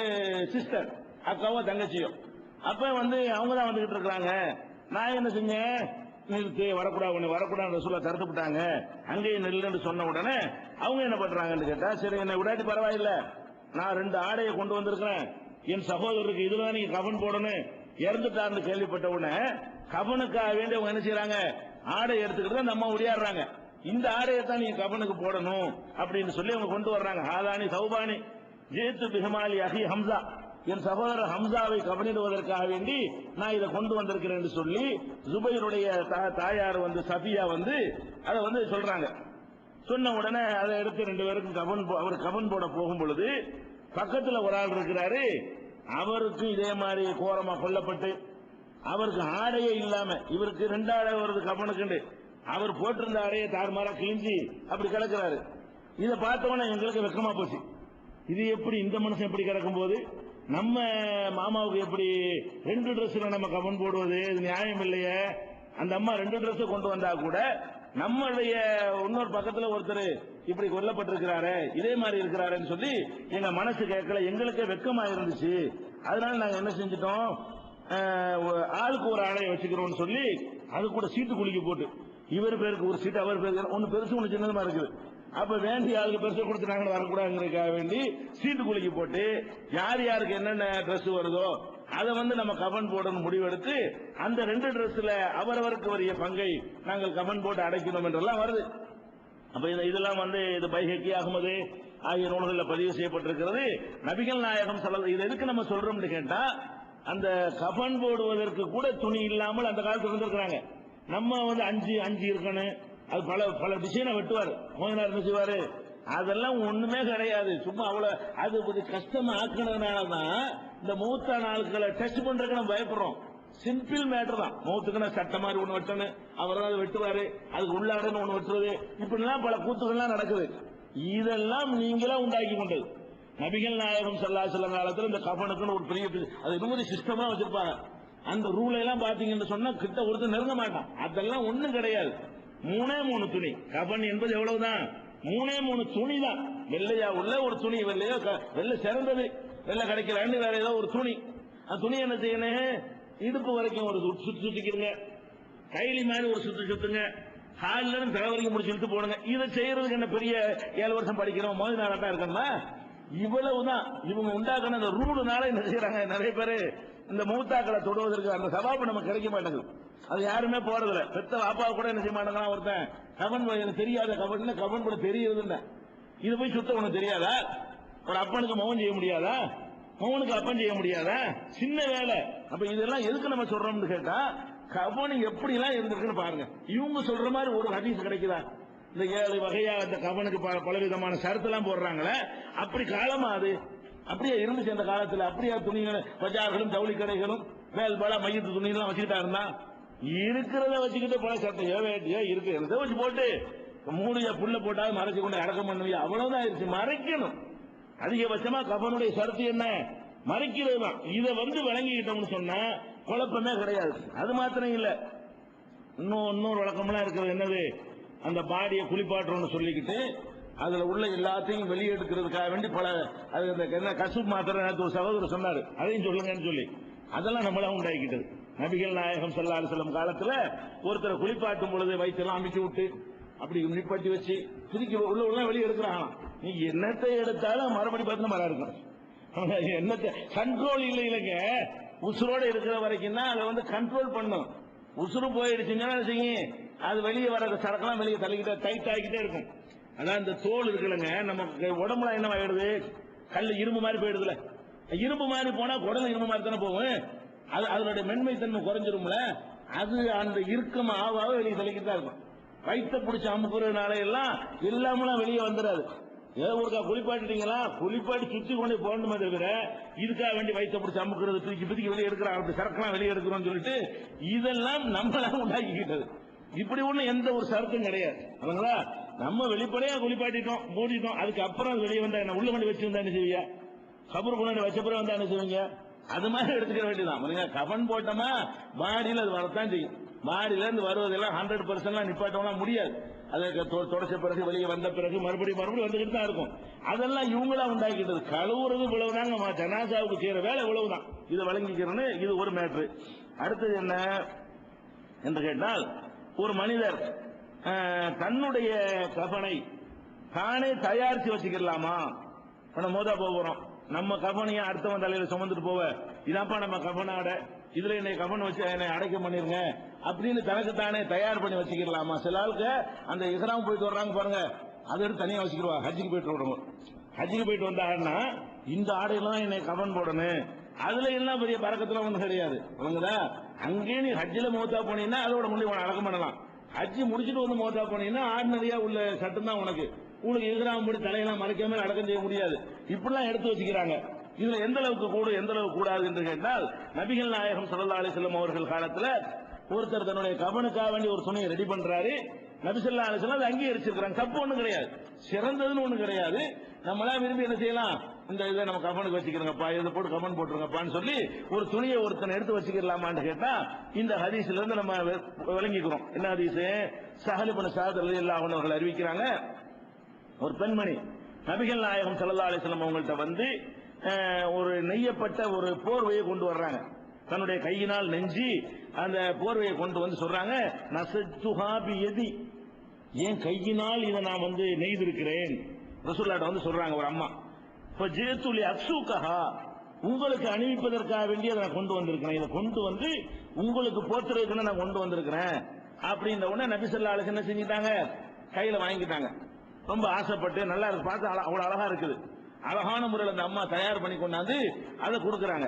சிஸ்டர், அக்காவோ தங்கச்சியோ. அப்ப அவங்க தான் வந்துகிட்டு இருக்கிறாங்க. நான் என்ன செஞ்சேன், நிறுத்து, வரக்கூடாது, உன்னை வரக்கூடாது ரசூலா தடுத்துட்டாங்க, அங்கேயே நெல்லுன்னு சொன்ன உடனே அவங்க என்ன பண்றாங்கன்னு கேட்டா, சரி என்னை விடாட்டி பரவாயில்ல, நான் 2 ஆடையை கொண்டு வந்திருக்கிறேன், என் சகோதரருக்கு இதுதான் நீங்க கபன் போடணும், இறந்துட்டார்னு கேள்விப்பட்ட உடனே கபனுக்காக வேண்டி அவங்க என்ன செய்யறாங்க, ஆடை எடுத்துக்கிட்டு அந்த அம்மா உடையாடுறாங்க, இந்த ஆடையை தான் நீங்க கபனுக்கு போடணும் அப்படின்னு சொல்லி அவங்க கொண்டு வர்றாங்க. ஹாதானி சௌபானி ஜேத்து பிஹமாலி அஹி ஹம்சா, என் சகோதரர் ஹம்சாவை கவனிடுவதற்காக வேண்டி நான் இதை கொண்டு வந்திருக்கிறேன் என்று சொல்லி ஜுபைருடைய தாயார் சபியா அதை சொல்றாங்க. சொன்ன உடனே அதை எடுத்து 2 பேருக்கும் அவர் கபன் போட போகும் பொழுது பக்கத்துல ஒரு ஆள் இருக்கிறாரு, அவருக்கு இதே மாதிரி கோரமா கொல்லப்பட்டு அவருக்கு ஆடையே இல்லாம, இவருக்கு 2 ஆடை வருது கபனுக்கு, அவர் போட்டிருந்த ஆடையை தாறுமாறா கிழிஞ்சி அப்படி கிடக்கிறாரு. இதை பார்த்தவொன்னே எங்களுக்கு வெக்கமா போச்சு. இது எப்படி இந்த மனுஷன் எப்படி கிடக்கும் போது நம்ம மாமாவுக்கு எப்படி 2 டிரெஸ்ல நம்ம கபன் போடுவது, இது நியாயம் இல்லையே. அந்த அம்மா 2 டிரெஸ் கொண்டு வந்தா கூட நம்மளுடைய இன்னொரு பக்கத்துல ஒருத்தர் இப்படி கொல்லப்பட்டிருக்கிறாரு, இதே மாதிரி இருக்கிறாருன்னு சொல்லி எங்க மனசு கேட்கல, எங்களுக்கே வெக்கமா இருந்துச்சு. அதனால நாங்க என்ன செஞ்சிட்டோம், ஆளுக்கு ஒரு ஆடையை வச்சுக்கிறோம்னு சொல்லி அது கூட சீட்டு குலுக்கி போட்டு, இவர் பேருக்கு ஒரு சீட்டு, அவர் பேருக்கு ஒன்னு பெருசு ஒன்னு சின்னதுமா இருக்குது, அப்ப வேண்டிய ஆளுக்கு பெருசு கொடுத்துட்டாங்க வரக்கூடாதுங்கிறதுக்காக வேண்டி சீட்டு குலுக்கி போட்டு யார் யாருக்கு என்னென்ன டிரெஸ் வருதோ அதை நம்ம கபன் போடணும் முடிவெடுத்து அந்த 2 டிரெஸ்ல அவரவருக்கு வரிய பங்கை நாங்கள் கபன் போட்டு அடைக்கணும் என்றெல்லாம் வருது. அப்ப இதெல்லாம் இது பைஹக்கி, அகமது ஆகிய நூல்களில் பதிவு செய்யப்பட்டிருக்கிறது. நபிகள் நாயகம் ஸல்லல்லாஹு, இது எதுக்கு நம்ம சொல்றோம்னு கேட்டா, அந்த கபன் போடுவதற்கு கூட துணி இல்லாமல் அந்த காலத்துல இருந்திருக்கிறாங்க. நம்ம அஞ்சு இருக்கணும், அது பல டிசைனை வெட்டுவார், மோதினார் என்ன செய்வாரு, அதெல்லாம் ஒண்ணுமே கிடையாது. சும்மா அவ்வளவு அது கொஞ்சம் கஷ்டமா ஆக்கினதுனாலதான் இந்த மூத்த நாட்களை டச் பண்றதுக்கு நம்ம பயப்படுறோம். சிம்பிள் மேட்டர் தான். மௌத்துக்குன்னா சட்ட மாதிரி ஒண்ணு வெட்டணும், அவர் தான் வெட்டுவாரு, அதுக்கு உள்ளாடன்னு ஒண்ணு வெட்டுறது, இப்படிலாம் பல கூத்துகள்லாம் நடக்குது. இதெல்லாம் நீங்களா உண்டாக்கி கொண்டது. நபிகள் நாயகம் ஸல்லல்லாஹு அலைஹி வஸல்லம் காலத்துல இந்த கஃபனுக்குன்னு ஒரு பெரிய அது இன்னொரு சிஸ்டமா வச்சிருப்பாங்க. அந்த ரூல் எல்லாம் பாத்தீங்கன்னு சொன்னா கிட்ட ஒருத்தர் நெருங்க மாட்டான். அதெல்லாம் ஒண்ணும் கிடையாது. 3 துணி. கஃபன் என்பது எவ்வளவுதான், 3 துணி தான். வெள்ளையா உள்ள ஒரு துணி, வெள்ளையோ வெள்ளை சிறந்தது, வெள்ளை கிடைக்கல வேற ஏதோ ஒரு துணி. அந்த துணி என்ன செய்யணும், இடுப்பு வரைக்கும் ஒரு சுத்து சுத்திக்கிறங்க, கைலி மாதிரி ஒரு சுத்து சுத்துங்க, காலில இருந்து தலை வரைக்கும் முடிச்சு இழுத்து போடுங்க. இதை செய்யறதுக்கு என்ன பெரிய 7 வருஷம் படிக்கிறோம் மோதி நாளாட்டா இருக்கணுமா? இவ்வளவுதான் இவங்க உண்டாக்குன அந்த ரூலுனால என்ன செய்யறாங்க, நிறைய பேரு இந்த மூத்தாக்களை தொடுவதற்கு அந்த சவாபு நமக்கு கிடைக்க மாட்டேங்குது. அது யாருமே போறதில்ல. பெத்த பாப்பா கூட என்ன செய்ய மாட்டாங்க, ஒருத்தன் கவன் எனக்கு தெரியாத கவன் கூட தெரியுது, இது போய் சுத்த உனக்கு தெரியாதா? ஒரு அப்பனுக்கு மகன் செய்ய முடியாதா? மகனுக்கு அப்பன் செய்ய முடியாதா? சின்ன வேலை. அப்ப இதெல்லாம் எதுக்கு நம்ம சொல்றோம்னு கேட்டா, கவன் எப்படி எல்லாம் இருந்திருக்குன்னு பாருங்க. இவங்க சொல்ற மாதிரி ஒரு ஹதீஸ் கிடைக்குதா? இந்த 7 வகையா அந்த கவனுக்கு பலவிதமான சரத்தெல்லாம் போடுறாங்களே, அப்படி காலமா அது அப்படியே இருந்துச்சு அந்த காலத்துல. அப்படியே துணிகள் பஜார்களும் ஜவுளி கடைகளும் மேல் பல மையத்து துணியெல்லாம் வச்சுக்கிட்டா இருந்தா, இருக்கிறத வச்சுக்கிட்டு பல சட்டையோ வேட்டியோ இருக்கிறத வச்சு போட்டு மூடிய புல்ல போட்டாலும் மறைச்சு கொண்டு அடக்கம் பண்ணுவீங்க, அவ்வளவுதான் ஆயிடுச்சு. மறைக்கணும். அதிகபட்சமா கஃபனுடைய சரத்து என்ன, மறைக்கிறது தான். இதை விளங்கிக்கிட்டோம்னு சொன்னா குழப்பமே கிடையாது. அது மாத்திரம் இல்ல, இன்னொரு வழக்கம்லாம் இருக்கிறது என்னது, அந்த பாடியை குளிப்பாட்டுறோம்னு சொல்லிக்கிட்டு அதுல உள்ள எல்லாத்தையும் வெளியெடுக்கிறதுக்காக வேண்டி பல அது என்ன கசூப் மாத்திரம் ஒரு சகோதரர் சொன்னாரு, அதையும் சொல்லுங்கன்னு சொல்லி அதெல்லாம் நம்மளா உண்டாக்கிட்டது. நபிகள் நாயகம் ஸல்லல்லாஹு அலைஹி வஸல்லம் காலத்துல ஒருத்தரை குளிப்பாட்டும் பொழுது வயிற்றெல்லாம் அமைச்சு விட்டு அப்படி நிப்பாட்டி வச்சு திருக்கி உள்ள வெளியே எடுக்கிறாங்க. நீ என்னத்தை எடுத்தாலும் மறுபடி பார்த்து மரம் இருக்கும். என்னத்தை கண்ட்ரோல் இல்லைங்க. உசுரோட இருக்கிற வரைக்கும் தான் அதை கண்ட்ரோல் பண்ணும். உசுறு போயிடுச்சுன்னா செய்யும், அது வெளியே வர சரக்கெல்லாம் வெளியே தள்ளிக்கிட்டே டைட் ஆகிக்கிட்டே இருக்கும். அதான் இந்த தோல் இருக்குல்லங்க, நம்ம உடம்புல என்ன ஆயிடுது, கல் இரும்பு மாதிரி போயிடுதுல. இரும்பு மாதிரி போனா குடல் இரும்பு மாதிரி தானே போகும். அது அதனுடைய மென்மைத்தன்மை குறைஞ்சிரும்ல. அது அந்த இறுக்கம் ஆவாக வெளியே தள்ளிக்கிட்டு தான் இருக்கும். வயிற்ற பிடிச்ச அமுக்குறதுனால எல்லாமெல்லாம் வெளியே வந்துடாது. ஏதோ ஒருக்கா குளிப்பாட்டிட்டீங்களா, குளிப்பாட்டி சுத்தி கொண்டு போடணுமே தவிர இதுக்காக வேண்டி வயிற்ற பிடிச்ச அமுக்குறது தூக்கி பிடிக்கி வெளியே எடுக்கிறாங்க, அப்படி சரக்கெல்லாம் வெளியே எடுக்கிறோம்னு சொல்லிட்டு இதெல்லாம் நம்மளாம் உண்டாக்கிக்கிட்டது. இப்படி ஒண்ணு எந்த ஒரு சரத்தும் கிடையாது. அவங்களா நம்ம வெளிப்படையா குளிப்பாட்டிட்டோம் மூடிட்டோம், அதுக்கப்புறம் வெளியே வந்தா என்ன, உள்ள கொண்டு வச்சிருந்தா என்ன செய்வீங்க, கபர் கொண்டு வச்ச பிறகு வந்தா என்ன செய்வீங்க, அது மாதிரி எடுத்துக்க வேண்டியதான். கஃபன் போட்டோமா பாடியில் அது வரத்தான் செய்யும். பாடியில இருந்து வருவதெல்லாம் 100% நிப்பாட்டலாம் முடியாது. அதற்கு தொடச்ச பிறகு வெளியே வந்த பிறகு மறுபடியும் வந்துகிட்டு தான் இருக்கும். அதெல்லாம் இவங்களா உண்டாக்கிட்டது. கழுவுறது இவ்வளவுதாங்க, ஜனாசாவுக்கு செய்யற வேலை இவ்வளவுதான். இதை வழங்கிக்கிறேன்னு இது ஒரு மேட்ரு. அடுத்தது என்ன என்று கேட்டால், ஒரு மனிதர் தன்னுடைய கஃனை தானே தயாரிச்சு வச்சுக்கலாமா? மோதா போகிறோம், நம்ம கஃனையை அடுத்தவன் தலையில சுமந்துட்டு போவ, இதாப்பா நம்ம கஃன் ஆடை, இதுல என்னை கஃன் வச்சு என்னை அடைக்கம் பண்ணிருங்க அப்படின்னு தனக்கு தானே தயார் பண்ணி வச்சுக்கலாமா? சில ஆளுக்கு அந்த இஹ்ராம் போயிட்டு வர்றாங்க பாருங்க, அதை எடுத்து தனியா வச்சுக்கிடுவா. ஹஜ்ஜுக்கு போயிட்டு விடுவோம், ஹஜ்ஜுக்கு போயிட்டு வந்தாருன்னா இந்த ஆடையெல்லாம் என்னை கஃன் போடணும், அதுல எல்லாம் பெரிய பறக்கத்துல ஒன்றும் கிடையாது. அங்கே நீ ஹஜ்ஜில மௌத்தா போனீங்கன்னா அதோட முன்னாடி அடக்கம் பண்ணலாம். ஹஜ்ஜி முடிச்சுட்டு வந்து மௌத்தா போனீங்கன்னா ஆர்டினரியா உள்ள சட்டம் தான் உனக்கு இஹ்ராம் படி தலையெல்லாம் மறைக்காம அடக்கம் செய்ய முடியாது. இப்படிலாம் எடுத்து வச்சுக்கிறாங்க. இதுல எந்த அளவுக்கு கூடும் எந்த அளவுக்கு கூடாது என்று கேட்டால், நபிகள் நாயகம் ஸல்லல்லாஹு அலைஹி வஸல்லம் அவர்கள் காலத்துல ஒருத்தர் தன்னுடைய கஃனுக்காக வேண்டி ஒரு துணியை ரெடி பண்றாரு. நபி ஸல்லல்லாஹு அலைஹி வஸல்லம் அதை அங்கீகரிச்சிருக்காங்க. தப்பு ஒண்ணும் கிடையாது, சிறந்ததுன்னு ஒண்ணு கிடையாது. நம்மளா விரும்பி என்ன செய்யலாம், இந்த இதை நம்ம கஃனுக்கு வச்சுக்கிறோங்கப்பா, இதை போட்டு கஃன் போட்டுருங்கப்பான்னு சொல்லி ஒரு துணியை ஒருத்தனை எடுத்து வச்சுக்கலாமான்னு கேட்டா, இந்த ஹதீஸ்ல இருந்து நம்ம விளங்கிக்கிறோம். என்ன ஹதீஸ்? ஸஹல் இப்னு ஸஅத் ரலியல்லாஹு அன்ஹு அவர்கள் அறிவிக்கிறாங்க, ஒரு பெண்மணி நபிகள் நாயகம் ஸல்லல்லாஹு அலைஹி வஸல்லம் அவங்கள்ட்ட வந்து ஒரு நெய்யப்பட்ட ஒரு போர்வையை கொண்டு வர்றாங்க. தன்னுடைய கையினால் நெஞ்சி அந்த போர்வையை கொண்டு வந்து சொல்றாங்க, நஸஜ்துஹா பியதி, என் கையினால் இதை நான் வந்து நெய்திருக்கிறேன். ரசூலுல்லாஹ் வந்து சொல்றாங்க ஒரு அம்மா, ஃபஜிது லி அக்ஸூகஹா, உங்களுக்கு அணிவிப்பதற்காக வேண்டி அதை நான் கொண்டு வந்திருக்கிறேன், இதை கொண்டு வந்து உங்களுக்கு போத்துறதுக்குன்னு நான் கொண்டு வந்திருக்கிறேன் அப்படின்ற உடனே நபி ஸல்லல்லாஹு அலைஹி வஸல்லம் என்ன செஞ்சிட்டாங்க, கையில வாங்கிட்டாங்க. ரொம்ப ஆசைப்பட்டு, நல்லா இருக்கு, பார்த்து அவ்வளவு அழகா இருக்குது, அழகான முறையில் அந்த அம்மா தயார் பண்ணி கொண்டாந்து அதை கொடுக்குறாங்க.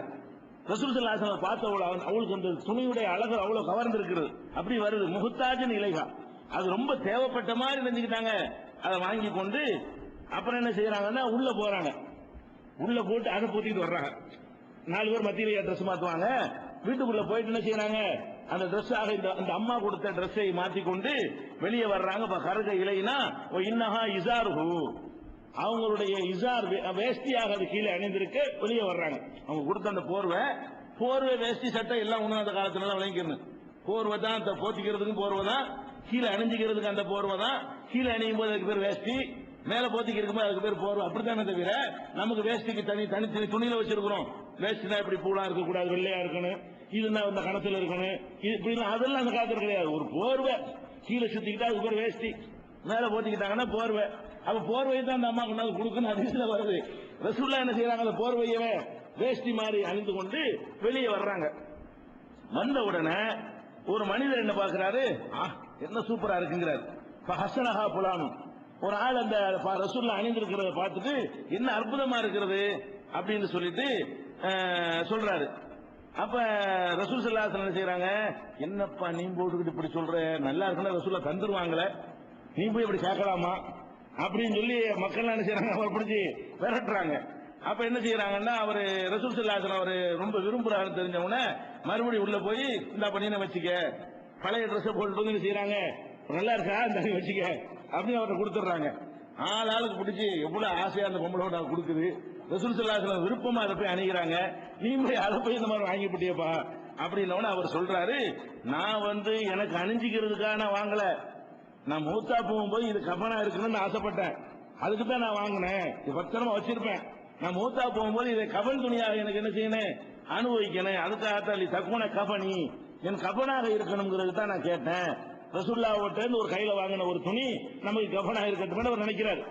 ரசூல் ஸல்லல்லாஹு அலைஹி வஸல்லம் பார்த்த அவளுக்கு அந்த துணியுடைய அழகு அவ்வளவு கவர்ந்து இருக்கிறது. அப்படி வருது முஹ்தாஜின் இலைஹா, அது ரொம்ப தேவைப்பட்ட மாதிரி நினைச்சுக்கிட்டாங்க. அதை வாங்கி கொண்டு அப்புறம் என்ன செய்யறாங்கன்னா உள்ள போறாங்க. உள்ள போட்டு அதை பூத்திட்டு வர்றாங்க. 4 பேர் மத்தியிலேயே ட்ரெஸ் மாத்துவாங்க. வீட்டுக்குள்ள போயிட்டு என்ன செய்யறாங்க, அந்த ட்ரெஸ் ஆக இந்த அம்மா கொடுத்த ட்ரெஸ்ஸை மாத்திக்கொண்டு வெளியே வர்றாங்க. கருக இலைனா இன்னஹா இசாருஹு, அவங்களுடைய இசார் வேஷ்டியாக அது கீழே அணிந்திருக்க வெளியே வர்றாங்க. அவங்க கொடுத்த அந்த போர்வை வேஷ்டி சட்டை எல்லாம் ஒன்றும் அந்த காலத்துல விளங்கிக்கணும். போர்வை தான் போத்திக்கிறதுக்கும் போர்வை தான், கீழே அணிஞ்சிக்கிறதுக்கு அந்த போர்வை தான். கீழே அணியும் போது அதுக்கு பேர் வேஷ்டி, மேல போத்திக்கு இருக்கும்போது அதுக்கு பேர் போர்வை. அப்படித்தானே தவிர நமக்கு வேஷ்டிக்கு தனி துணியில வச்சிருக்கிறோம். வேஷ்டினா இப்படி பூலா இருக்கக்கூடாது, வெள்ளையா இருக்கணும், இதுனா இந்த கணத்துல இருக்கணும், இப்படி அதெல்லாம் அந்த காலத்துல கிடையாது. ஒரு போர்வை கீழே சுத்திக்கிட்டா அதுக்கு பேர் வேஷ்டி, மேல போத்திக்கிட்டாங்கன்னா போர்வை. அப்ப போர்வையை தான் அந்த அம்மா கொண்டாந்து கொடுக்கணும், அதிசல வருது. ரசூலுல்லாஹ் என்ன செய்யறாங்க, அந்த போர்வையவே வேஷ்டி மாதிரி அணிந்து கொண்டு வெளியே வர்றாங்க. வந்த உடனே ஒரு மனிதர் என்ன பார்க்கிறாரு, என்ன சூப்பரா இருக்குங்கிறார். ஹசனஹா புலானும், ஒரு ஆள் அந்த ரசூலுல்லாஹ் அணிந்திருக்கிறத பார்த்துட்டு என்ன அற்புதமா இருக்கிறது அப்படின்னு சொல்லிட்டு சொல்றாரு. அப்ப ரசூல் ஸல்லல்லாஹு அலைஹி வஸல்லம் செய்யறாங்க, என்னப்பா நீ போட்டுக்கிட்டு இப்படி சொல்ற, நல்லா இருக்குன்னா ரசூலுல்லாஹ் தந்துருவாங்களே, நீ போய் இப்படி கேட்கலாமா அப்படின்னு சொல்லி மக்கள் என்ன செய்யறாங்க, அவர் பிடிச்சி விரட்டுறாங்க. அப்ப என்ன செய்யறாங்கன்னா, அவரு ரசூல் ஸல்லல்லாஹு அலைஹி வஸல்லம் அவரு ரொம்ப விரும்புறாரு தெரிஞ்ச உடனே மறுபடியும் உள்ள போய் இந்த பண்ணின வச்சுக்க, பழைய ட்ரெஸ் போட்டு வந்து செய்யறாங்க, நல்லா இருக்கா இந்த வச்சுக்க அப்படின்னு அவர்கிட்ட கொடுத்துட்றாங்க. ஆளுக்கு பிடிச்சி எவ்வளவு ஆசையா அந்த பொம்பளோட கொடுக்குது. ரசூல் ஸல்லல்லாஹு அலைஹி வஸல்லம் விருப்பமா அதை போய் அணிகிறாங்க. நீ போய் அதை போய் இந்த மாதிரி வாங்கி போட்டியப்பா அப்படின்னோட அவர் சொல்றாரு, நான் வந்து எனக்கு அணிஞ்சிக்கிறதுக்காக நான் வாங்கல, நான் மூத்தா போகும்போது இது கஃனா இருக்கணும்னு ஆசைப்பட்டேன், அதுக்கு தான் நான் வாங்கினேன், இது பத்திரமா வச்சிருப்பேன். நான் மூத்தா போகும்போது இதை கஃன் துணியாக எனக்கு என்ன செய்யணும், அனுபவிக்கணும், அதுக்காக தக்குன கஃனி என் கஃனாக இருக்கணுங்கிறது தான் நான் கேட்டேன். ரசூலுல்லாஹ்விட்ட இருந்து ஒரு கையில வாங்கின ஒரு துணி நமக்கு கஃனாக இருக்கட்டும் அவர் நினைக்கிறார்.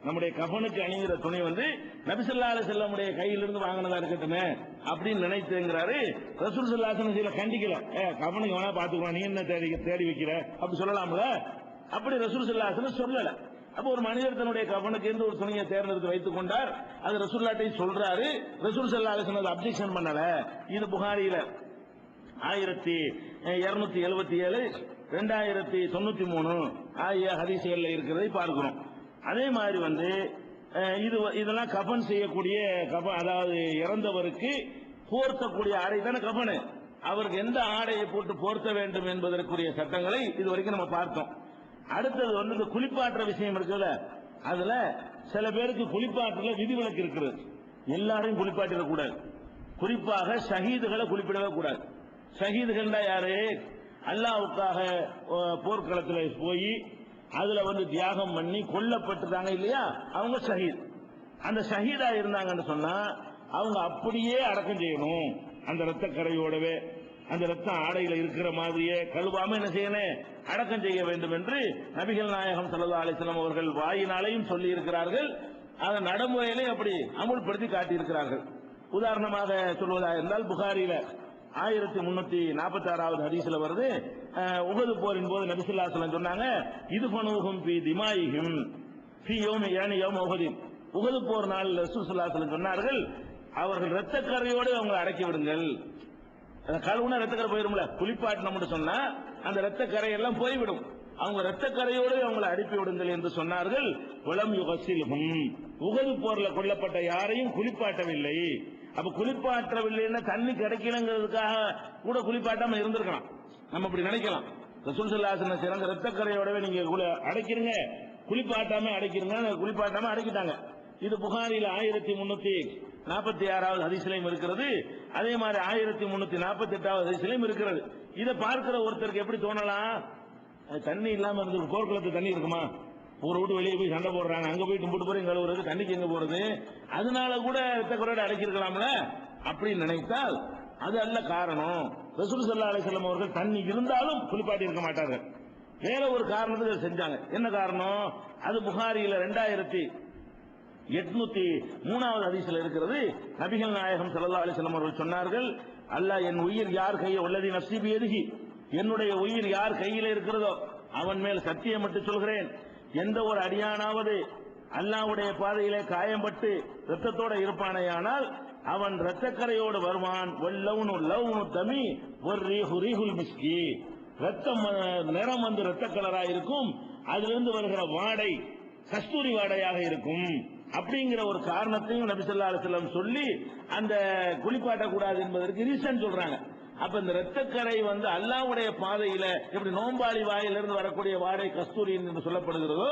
நம்முடைய கஃனுக்கு அணிகிற துணி வந்து நபி ஸல்லல்லாஹு அலைஹி வஸல்லம் கையிலிருந்து வாங்கினதா இருக்கட்டுமே அப்படின்னு நினைத்துங்கிறாரு. ரசூல் ஸல்லல்லாஹு அலைஹி வஸல்லம் கண்டிக்கல, கஃனுக்கு வேணா பாத்துக்கலாம், நீ என்ன தேடி வைக்கிற அப்படி சொல்லலாம்ல. அப்படி ரசூல் ஸல்லல்லாஹு அலைஹி வஸல்லம் சொல்லல. அப்ப ஒரு மனிதர் தன்னுடைய கஃனுக்கு இருந்து ஒரு துணியை தேர்ந்தெடுத்து வைத்துக் கொண்டார். அது ரசூலுல்லாஹ்ட்டை சொல்றாரு. ரசூல் ஸல்லல்லாஹு அலைஹி வஸல்லம் அப்ஜெக்ஷன் பண்ணல. இது புகாரியில 1277 2093 ஆகிய ஹதீஸ்கள்ல இருக்கிறதை பார்க்கிறோம். அதே மாதிரி வந்து இதெல்லாம் கஃன் செய்யக்கூடிய அதாவது இறந்தவருக்கு போர்த்தக்கூடிய ஆடை தானே கஃன். அவருக்கு எந்த ஆடையை போட்டு போர்த்த வேண்டும் என்பதற்குரிய சட்டங்களை இதுவரைக்கும் நம்ம பார்த்தோம். அடுத்தது வந்து இந்த குளிப்பாற்ற விஷயம் இருக்குல்ல, அதுல சில பேருக்கு குளிப்பாற்றல விதிவிலக்கு இருக்கிறது. எல்லாரையும் குளிப்பாட்டிடக்கூடாது. குறிப்பாக ஷஹீதுகளை குறிப்பிடவே கூடாது. ஷஹீதுகள் யாரு, அல்லாஹ்வுக்காக போர்க்களத்தில் போய் அதுல வந்து தியாகம் பண்ணி கொல்லப்பட்டுட்டாங்க இல்லையா, அவங்க ஷஹீத். அந்த ஷஹீதா இருந்தாங்கன்னு சொன்னா அவங்க அப்படியே அடக்கம் செய்யணும், அந்த ரத்த கரையோடவே. அந்த ரத்தம் ஆடையில இருக்கிற மாதிரியே கழுவாம என்ன செய்யணும், அடக்கம் செய்ய வேண்டும் என்று நபிகள் நாயகம் ஸல்லல்லாஹு அலைஹி வஸல்லம் அவர்கள் வாயினாலையும் சொல்லி இருக்கிறார்கள். அதை நடைமுறையிலே அப்படி அமுல்படுத்தி காட்டியிருக்கிறார்கள். உதாரணமாக சொல்வதாக இருந்தால் புகாரில 1346வது ஹதீஸ்ல வருது, உஹது போரின் போது நபி ஸல்லல்லாஹு அலைஹி வஸல்லம் சொன்னாங்க, இது ஃபனுஹும் ஃபீ திமாயிஹிம் ஃபீ யௌமி யௌம உஹதின். உஹது போர் நாளில் ரசூல் ஸல்லல்லாஹு அலைஹி வஸல்லம் சொன்னார்கள், அவர்கள் இரத்தக்கரையோடு அவங்களை அடக்கி விடுங்கள். கழுவுனா ரத்தக்கரை போயிரும்ல, குளிப்பாட்டினோம்னு சொன்னா அந்த ரத்தக்கரை எல்லாம் போய்விடும், அவங்க ரத்தக்கரையோடு அவங்களை அனுப்பி விடுங்கள் என்று சொன்னார்கள். வலம் யுகசில்ஹும், உஹது போர்ல கொல்லப்பட்ட யாரையும் குளிப்பாட்டவில்லை. அப்ப குளிப்பாற்றவில்லைன்னா தண்ணி கிடைக்கலங்கிறதுக்காக கூட குளிப்பாட்டாம இருந்திருக்கலாம், நம்ம அப்படி நினைக்கலாம். ரசூல் ஸல்லல்லாஹு அலைஹி வஸல்லம் சிறந்த ரத்தக்கரையோடவே நீங்க அடைக்கிறீங்க, குளிப்பாட்டாம அடைக்கிறீங்க, குளிப்பாட்டாம அடைக்கிட்டாங்க. இது புகாரில 1346வது ஹதீஸ்லயும் இருக்கிறது. அதே மாதிரி 1348வது ஹதீஸ்லயும் இருக்கிறது. இதை பார்க்கிற ஒருத்தருக்கு எப்படி தோணலாம், தண்ணி இல்லாம இருந்து போர்க்குளத்து தண்ணி இருக்குமா, ஊரை விட்டு வெளியே போய் சண்டை போடுறாங்க, அங்க போய் கும்பிட்டு போய் கழுவுறது, தண்ணிக்கு எங்க போறது, அதனால கூட ரத்தக்கரையோட அடைக்கிருக்கலாம்ல அப்படின்னு நினைத்தால் அது அல்ல காரணம். ரசூல் ஸல்லல்லாஹு அலைஹி வஸல்லம் அவர்கள் தண்ணி இருந்தாலும் குளிப்பாட்டி இருக்க மாட்டார்கள், வேற ஒரு காரணத்துக்கு செஞ்சாங்க. என்ன காரணம், அது புகாரியில 2803வது ஹதீஸ்ல இருக்கிறது. நபிகள் நாயகம் ஸல்லல்லாஹு அலைஹி வஸல்லம் அவர்கள் சொன்னார்கள், அல்லாஹ் என் உயிர் யார் கையில் உள்ளதி நஃப்ஸி பியதிஹி, என்னுடைய உயிர் யார் கையில் இருக்கிறதோ அவன் மேல் சத்தியம் மட்டும் சொல்கிறேன், எந்த ஒரு அடியானாவது அல்லாஹ்வுடைய பாதையிலே காயம்பட்டு ரத்தத்தோட இருப்பானேயானால் அவன் ரத்தக்கரையோடு வருவான். வல்லவுனு லவுனு தமி வர்ரீஹு ரீஹுல் மிஸ்கி, ரத்தம் நிறம் வந்து ரத்த கலரா இருக்கும், அதிலிருந்து வருகிற வாடை கஸ்தூரி வாடையாக இருக்கும். அப்படிங்கிற ஒரு காரணத்தையும் நபி ஸல்லல்லாஹு அலைஹி வஸல்லம் சொல்லி அந்த குளிப்பாட்ட கூடாது என்பதற்கு ரீசன் சொல்றாங்க. அப்ப இந்த ரத்தக்கரை வந்து அல்லாஹ்வுடைய பாதையில எப்படி நோம்பாளி வாயிலிருந்து வரக்கூடிய வாடை கஸ்தூரி என்று சொல்லப்படுகிறதோ,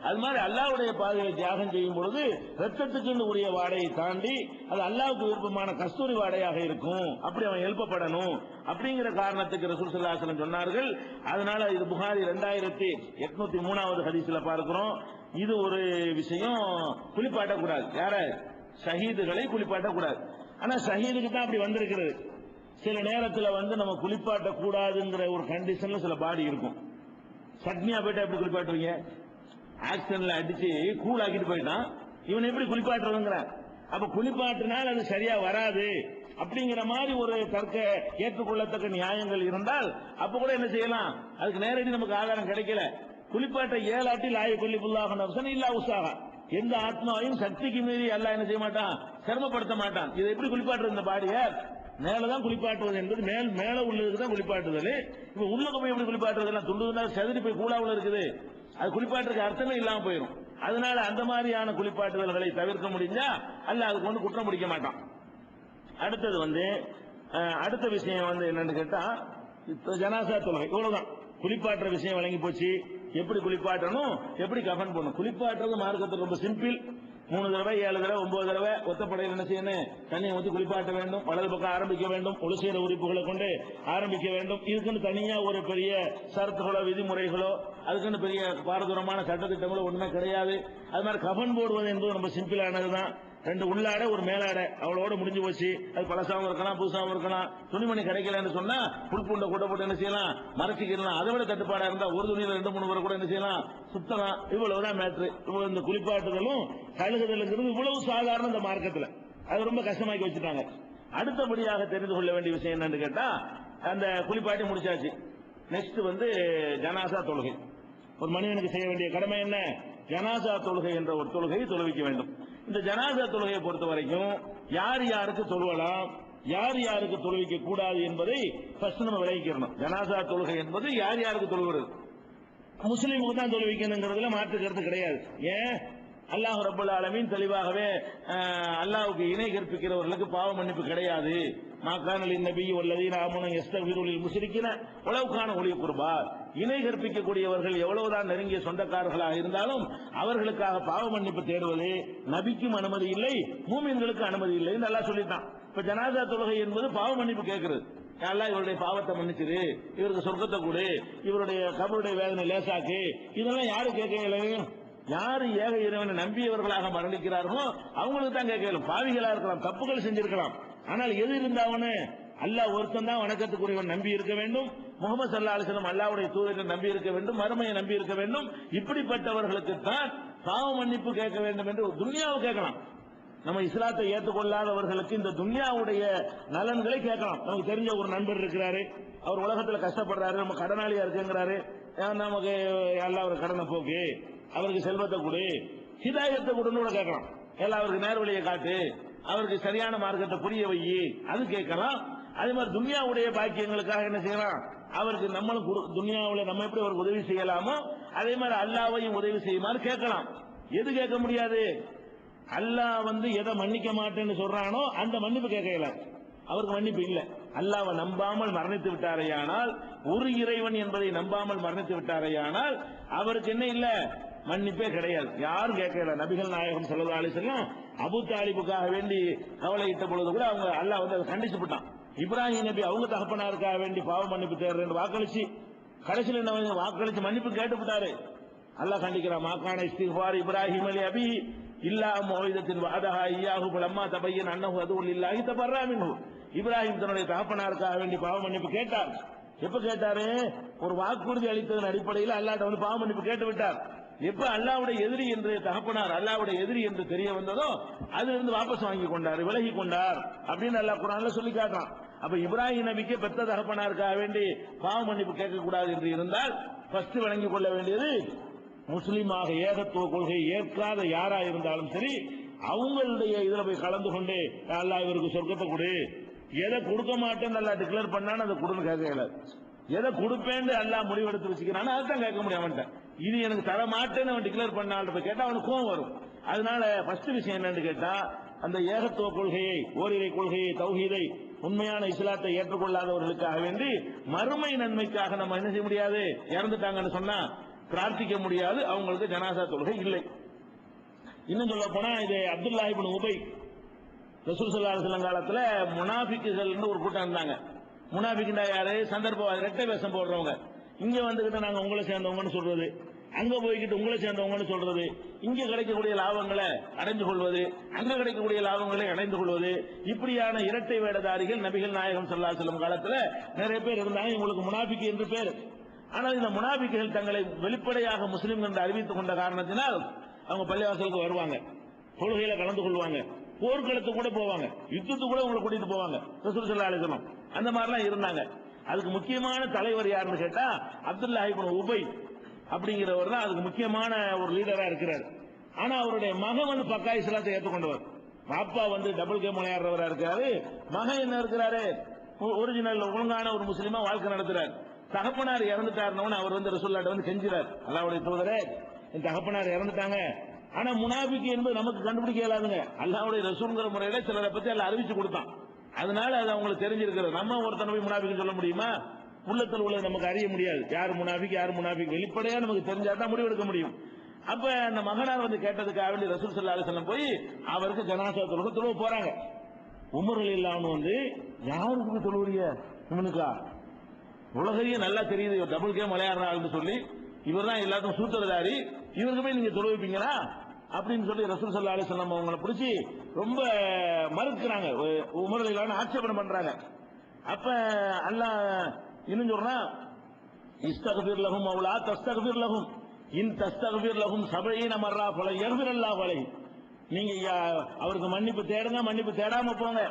அது மாதிரி அல்லாஹ்வுடைய பாதையில தியாகம் செய்யும் பொழுது ரத்தத்துக்கு உரிய வாடையை தாண்டி அது அல்லாஹ்வுக்கு விருப்பமான கஸ்தூரி வாடையாக இருக்கும். அப்படி அவன் எழுப்பப்படணும் அப்படிங்கிற காரணத்துக்கு ரசூல் ஸல்லல்லாஹு அலைஹி வஸல்லம் சொன்னார்கள். அதனால இது புகாரி 2803வது ஹதீஸ்ல பார்க்கிறோம். இது ஒரு விஷயம், குளிப்பாட்டக்கூடாது, யார ஷஹீதுகளை குளிப்பாட்டக்கூடாது. ஆனா ஷஹீதுக்கு தான் அப்படி வந்திருக்கிறது. சில நேரத்தில் வந்து நம்ம குளிப்பாட்ட கூடாதுங்கிற ஒரு கண்டிஷன்ல சில பாடி இருக்கும். சட்னியா போயிட்டா எப்படி குளிப்பாட்டுவீங்க, ஆக்சிடென்ட்ல அடிச்சு கூல் ஆக்கிட்டு போயிட்டான், இவன் எப்படி குளிப்பாட்டுறதுங்கிற. அப்ப குளிப்பாட்டினால் அது சரியா வராது அப்படிங்கிற மாதிரி ஒரு தர்க்க ஏற்றுக்கொள்ளத்தக்க நியாயங்கள் இருந்தால் அப்ப கூட என்ன செய்யலாம், அதுக்கு நேரடி நமக்கு ஆதாரம் கிடைக்கல, குளிப்பாட்ட ஏழாட்டில் ஆய கொல்லிபுல்லாக நப்சன் இல்லா உற்சாக, எந்த ஆத்மாவையும் சக்திக்கு மீறி அல்லாஹ் என்ன செய்ய மாட்டான், சிரமப்படுத்த மாட்டான். இதை எப்படி குளிப்பாட்டுறது, இந்த பாடிய மேலதான் குளிப்பாட்டுவது என்பது மேல உள்ளதுக்கு தான் குளிப்பாட்டுதல். இப்ப உள்ள போய் எப்படி குளிப்பாட்டுறது, துண்டுதுனா செதறி போய் கூடாவுல இருக்குது, அது குளிப்பாட்டுறதுக்கு அர்த்தமே இல்லாம போயிடும். அதனால அந்த மாதிரியான குளிப்பாட்டுதல்களை தவிர்க்க முடிஞ்சா அல்லாஹ் அதுக்கு வந்து குற்றம் பிடிக்க மாட்டான். அடுத்தது வந்து அடுத்த விஷயம் வந்து என்னன்னு கேட்டா ஜனாசா தொழுகை, இவ்வளவுதான். குளிப்பாட்டுற விஷயம் வழங்கி போச்சு, எப்படி குளிப்பாட்டணும், எப்படி கஃன் பண்ணணும். குளிப்பாட்டுறது மார்க்கத்தில் ரொம்ப சிம்பிள். 3 தடவை 7 தடவை 9 தடவை ஒத்தப்படையில் என்ன செய்யணும், தண்ணியை ஊற்றி குளிப்பாட்ட வேண்டும், வலது பக்கம் ஆரம்பிக்க வேண்டும், ஒளி செய்கிற உறுப்புகளை கொண்டு ஆரம்பிக்க வேண்டும். இதுக்குன்னு தனியா ஒரு பெரிய சரத்துகளோ விதிமுறைகளோ அதுக்குன்னு பெரிய பாரதூரமான சட்டத்திட்டங்களோ ஒண்ணுமே கிடையாது. அது மாதிரி கஃன் போடுவது என்பது ரொம்ப சிம்பிளானதுதான். 2 உள்ளாடை ஒரு மேலாடை, அவ்வளோட முடிஞ்சு போச்சு. அது பழசாவும் இருக்கலாம் புதுசாவும் இருக்கலாம். துணிமணி கிடைக்கலன்னு சொன்னா புல்பூண்டை கூட போட்டு என்ன செய்யலாம், மறைச்சிக்கலாம். அதை விட தட்டுப்பாடா இருந்தா ஒரு துணியில 2-3 பேர் கூட என்ன செய்யலாம், சுத்தலாம். இவ்வளவுதான் மேட்ரு. இவ்வளவு இந்த குளிப்பாட்டுதலும் கழுகுதலுங்கிறது இவ்வளவு சாதாரண இந்த மார்க்கத்தில் அது ரொம்ப கஷ்டமாக்கி வச்சுட்டாங்க. அடுத்தபடியாக தெரிந்து கொள்ள வேண்டிய விஷயம் என்னன்னு கேட்டா, அந்த குளிப்பாட்டி முடிச்சாச்சு. நெக்ஸ்ட் வந்து ஜனாசா தொழுகை. ஒரு மனிதனுக்கு செய்ய வேண்டிய கடமை என்ன, ஜனாசா தொழுகை என்ற ஒரு தொழுகையை தொழுவிக்க வேண்டும். இந்த ஜனாசா தொழுகையை பொறுத்த வரைக்கும் யார் யாருக்கு தொழுவலாம், யார் யாருக்கு தொழுவிக்க கூடாது என்பதை ஃபர்ஸ்ட் நம்ம விளங்கிக்கிறோம். ஜனாசா தொழுகை என்பது யார் யாருக்கு தொழுகிறது, முஸ்லீமுக்கு தான் தொழுவிக்கணுங்கிறதுல மாற்று கருத்து கிடையாது. ஏன், அல்லாஹ் ரப்பல் ஆலமீன் தெளிவாகவே அல்லாஹ்வுக்கு இணை கற்பிக்கிறவர்களுக்கு பாவ மன்னிப்பு கிடையாது. மாகாணலின் நபி வல்லதீன ஆமனு யஸ்தக்ஃபிருலில் முஷ்ரிக்கீன வலவ் கான உலி குர்பா, இணை கற்பிக்கக்கூடியவர்கள் எவ்வளவுதான் நெருங்கிய சொந்தக்காரர்களாக இருந்தாலும் அவர்களுக்காக பாவ மன்னிப்பு தேடுவது நபிக்கும் அனுமதி இல்லை, மூமின்களுக்கு அனுமதி இல்லை என்று அல்லாஹ் சொல்லிட்டான். இப்ப ஜனாசா தொழுகை என்பது பாவ மன்னிப்பு கேட்கிறது. அல்லாஹ் இவருடைய பாவத்தை மன்னிச்சிரு, இவருக்கு சொர்க்கத்தை கொடு, இவருடைய கபருடைய வேதனை லேசாக்கு, இதெல்லாம் யாரு கேட்கல, யாரு ஏக இறைவனை நம்பியவர்களாக மரணிக்கிறார்களோ அவங்களுக்கு தான் கேட்கலாம். பாவிகளா இருக்கலாம், தப்புகள் செஞ்சிருக்கலாம், ஆனால் எது இருந்தாவனு அல்லாஹ் ஒருத்தன் தான் வணக்கத்துக்குரியவன் நம்பி இருக்க வேண்டும், முகமது ஸல்லல்லாஹு அலைஹி வஸல்லம் அல்லாஹ்வுடைய தூதரை நம்பி இருக்க வேண்டும், மறுமையை நம்பி இருக்க வேண்டும். இப்படிப்பட்டவர்களுக்கு தான் பாவ மன்னிப்பு கேட்க வேண்டும் என்று துன்யாவை கேட்கலாம். நம்ம இஸ்லாத்தை ஏற்றுக்கொள்ளாதவர்களுக்கு இந்த துன்யாவுடைய நலன்களை கேட்கலாம். நமக்கு தெரிஞ்ச ஒரு நண்பர் இருக்கிறாரு, அவர் உலகத்தில் கஷ்டப்படுறாரு, நம்ம கடனாளியா இருக்குங்கிறாரு, நமக்கு அல்லாஹ் அவர் கடனை போக்கு, அவருக்கு செல்வத்தை கொடு, ஹிதாயத்தை கொடுன்னு கூட கேட்கலாம். எல்லாம் அவருக்கு நேர்வழியை காட்டு, அவருக்கு சரியான மார்க்கத்தை புரிய வை, அது கேட்கலாம். அதே மாதிரி துன்யாவுடைய பாக்கியங்களுக்காக என்ன செய்யலாம், அவருக்கு நம்மளும் துன்யாவில் நம்ம எப்படி அவருக்கு உதவி செய்யலாமோ அதே மாதிரி அல்லாஹ்வையும் உதவி செய்யுமாறு கேட்கலாம். எது கேட்க முடியாது, அல்லாஹ் எதை மன்னிக்க மாட்டேன்னு சொல்றானோ அந்த மன்னிப்பு கேட்கல, அவருக்கு மன்னிப்பு இல்லை. அல்லாஹ்வை நம்பாமல் மரணித்து விட்டாரையானால், ஒரு இறைவன் என்பதை நம்பாமல் மரணித்து விட்டாரையானால் அவருக்கு என்ன இல்ல, மன்னிப்பே கிடையாது. யாரும் கேட்கல. நபிகள் நாயகம் ஸல்லல்லாஹு அலைஹி வஸல்லம் அபூ தாலிபுக்காக வேண்டி கவலையிட்ட பொழுது கூட அவங்க அல்லாஹ் அதை கண்டிச்சு விட்டான். இப்ராஹிம் நபி அவங்க தகப்பனாருக்காக வேண்டி பாவ மன்னிப்பு தேடுறேன் வாக்களிச்சு கடைசியில் என்ன வாக்களிச்சு மன்னிப்பு கேட்டு விட்டாரு. அல்லாஹ் கண்டிக்கிறான். மாகான இஸ்திக்பார் இப்ராஹிம் அலி அபி இல்லா மௌஇதத்தின் வஅதஹா இய்யாஹு ஃபலம்மா தபய்யன அன்னஹு அதுல் லில்லாஹி தபர்ரா மின்ஹு. இப்ராஹிம் தன்னுடைய தகப்பனாருக்காக வேண்டி பாவ மன்னிப்பு கேட்டார். எப்ப கேட்டாரு, ஒரு வாக்குறுதி அளித்ததன் அடிப்படையில் அல்லாஹ்ட்ட பாவ மன்னிப்பு கேட்டு விட்டார். எப்ப அல்லாஹ்வுடைய எதிரி என்று தகப்பனார் அல்லாஹ்வுடைய எதிரி என்று தெரிய வந்ததோ அதிலிருந்து வாபஸ் வாங்கி கொண்டார், விலகி கொண்டார் அப்படின்னு அல்லாஹ் குர்ஆன்ல சொல்லி காட்டுறான். அப்ப இப்ராஹிம் நபிக்கு பெத்த தகப்பனாருக்காக வேண்டி பாவ மன்னிப்பு கேட்க கூடாது என்று இருந்தால் ஃபர்ஸ்ட் வழங்கிக் கொள்ள வேண்டியது முஸ்லீமாக ஏகத்துவ கொள்கை ஏற்காத யாரா இருந்தாலும் சரி அவங்களுடைய இதுல போய் கலந்து கொண்டு அல்லாஹ் இவருக்கு சொர்க்கத்தை கொடு, எதை கொடுக்க மாட்டேன்னு அல்லாஹ் டிக்ளேர் பண்ணான்னு அதை கொடுன்னு கேட்க இயலாது. எதை கொடுப்பேன்னு அல்லாஹ் முடிவெடுத்து வச்சுக்கிறான்னு அதுதான் கேட்க முடியும். அவன்கிட்ட இது எனக்கு தர மாட்டேன்னு அவன் டிக்ளேர் பண்ணால் கேட்டா அவனுக்கு கோவம் வரும். அதனால ஃபர்ஸ்ட் விஷயம் என்னன்னு கேட்டா, அந்த ஏகத்துவ கொள்கையை, ஓரிரை கொள்கையை, தௌஹீதை, உண்மையான இஸ்லாத்தை ஏற்றுக்கொள்ளாதவர்களுக்காக வேண்டி மறுமை நன்மைக்காக நம்ம என்ன செய்ய முடியாது, இறந்துட்டாங்கன்னு சொன்னா பிரார்த்திக்க முடியாது, அவங்களுக்கு ஜனாசா தொழுகை இல்லை. இன்னும் சொல்ல போனா இது அப்துல்லாஹ் இப்னு உபை ரசூல் ஸல்லல்லாஹு அலைஹி வஸல்லம் காலத்துல முனாஃபிக்குகள் ஒரு கூட்டம் இருந்தாங்க. முனாஃபிக்னா யாரு, சந்தர்ப்பவாதி, ரெட்டை வேஷம் போடுறவங்க. இங்க வந்துகிட்டு நாங்க உங்களை சேர்ந்தவங்கன்னு சொல்றது, அங்க போய்கிட்டு உங்களை சேர்ந்தவங்கன்னு சொல்றது, இங்க கிடைக்கக்கூடிய லாபங்களை அடைந்து கொள்வது, அங்க கிடைக்கக்கூடிய லாபங்களை அடைந்து கொள்வது, இப்படியான இரட்டை வேடதாரிகள் நபிகள் நாயகம் ஸல்லல்லாஹு அலைஹி வஸல்லம் காலத்துல நிறைய பேர் இருந்தாங்க. இவங்களுக்கு முனாஃபிக் என்று பேர். ஆனால் இந்த முனாஃபிக்குகள் தங்களை வெளிப்படையாக முஸ்லிம் என்று அறிவித்துக் கொண்ட காரணத்தினால் அவங்க பள்ளிவாசலுக்கு வருவாங்க, தொழுகையில கலந்து கொள்வாங்க, போர்க்களத்துக்கு கூட போவாங்க, யுத்தத்துக்கு கூட உங்களை கூட்டிட்டு போவாங்க ரசூல் ஸல்லல்லாஹு அலைஹி வஸல்லம். அந்த மாதிரிலாம் இருந்தாங்க. அதுக்கு முக்கியமான தலைவர் யாருன்னு கேட்டா அப்துல்லாஹ் இப்னு உபை அப்படிங்கிறவர் தான் அதுக்கு முக்கியமான ஒரு லீடரா இருக்கிறார். ஆனா அவருடைய மகன் பக்கா இஸ்லாத்தை ஏற்றுக்கொண்டவர். பாப்பா டபுள் கேம் விளையாடுறவரா இருக்காரு, மகன் என்ன இருக்கிறாரு, ஒரிஜினல் ஒழுங்கான ஒரு முஸ்லீமா வாழ்க்கை நடத்துறாரு. தகப்பனார் இறந்துட்டாருன்னு அவர் ரசூலுல்லாஹ்ட்ட கெஞ்சிறார், அல்லாஹ்வுடைய தூதரே என் தகப்பனார் இறந்துட்டாங்க. ஆனா முனாஃபிக் என்பது நமக்கு கண்டுபிடிக்க இயலாதுங்க. அல்லாஹ்வுடைய ரசூல்ங்கிற முறையில சிலரை பத்தி எல்லாம் அறிவிச்சு கொடுத்தான். அதனால அது அவங்களுக்கு தெரிஞ்சிருக்கிறது. நம்ம ஒருத்தனை போய் முனாஃபிக் சொல்ல முடியுமா? உள்ளத்தில் உள்ள நமக்கு அறிய முடியாது. யார் முனாஃபிக் யார் முனாஃபிக் வெளிப்படையா நமக்கு தெரிஞ்சாதான் முடிவெடுக்க முடியும். அப்ப அந்த மகனார் கேட்டதுக்காக வேண்டி ரசூல் ஸல்லல்லாஹு அலைஹி வஸல்லம் போய் அவருக்கு ஜனாஸா தொழுவ போறாங்க. உமர் ரலியல்லாஹு அன்ஹு யாருக்கு தொழுவீங்க, இவனுக்கா உலகையே நல்லா தெரியுது டபுள் கேம் விளையாடுறான்னு சொல்லி, இவர் தான் எல்லாத்துக்கும் சூத்திரதாரி, இவருக்கு போய் நீங்க தொழுவிப்பீங்களா அப்படின்னு சொல்லி ரசூல் ஸல்லல்லாஹு அலைஹி வஸல்லம் அவங்களை பிடிச்சி ரொம்ப மறுக்கிறாங்க, உமர் ரலியல்லாஹு அன்ஹு ஆட்சேபனை பண்றாங்க. அப்ப அல்லாஹ் இன்னும் சொல்றான், இஸ்தக்ஃபிர் லஹும் அவ் லா தஸ்தக்ஃபிர் லஹும் இன் தஸ்தக்ஃபிர் லஹும் 70 மர்ரா ஃபல யக்ஃபிரல்லாஹு அலைஹி. நீங்க அவருக்கு மன்னிப்பு தேடுங்க, மன்னிப்பு தேடாம போங்க,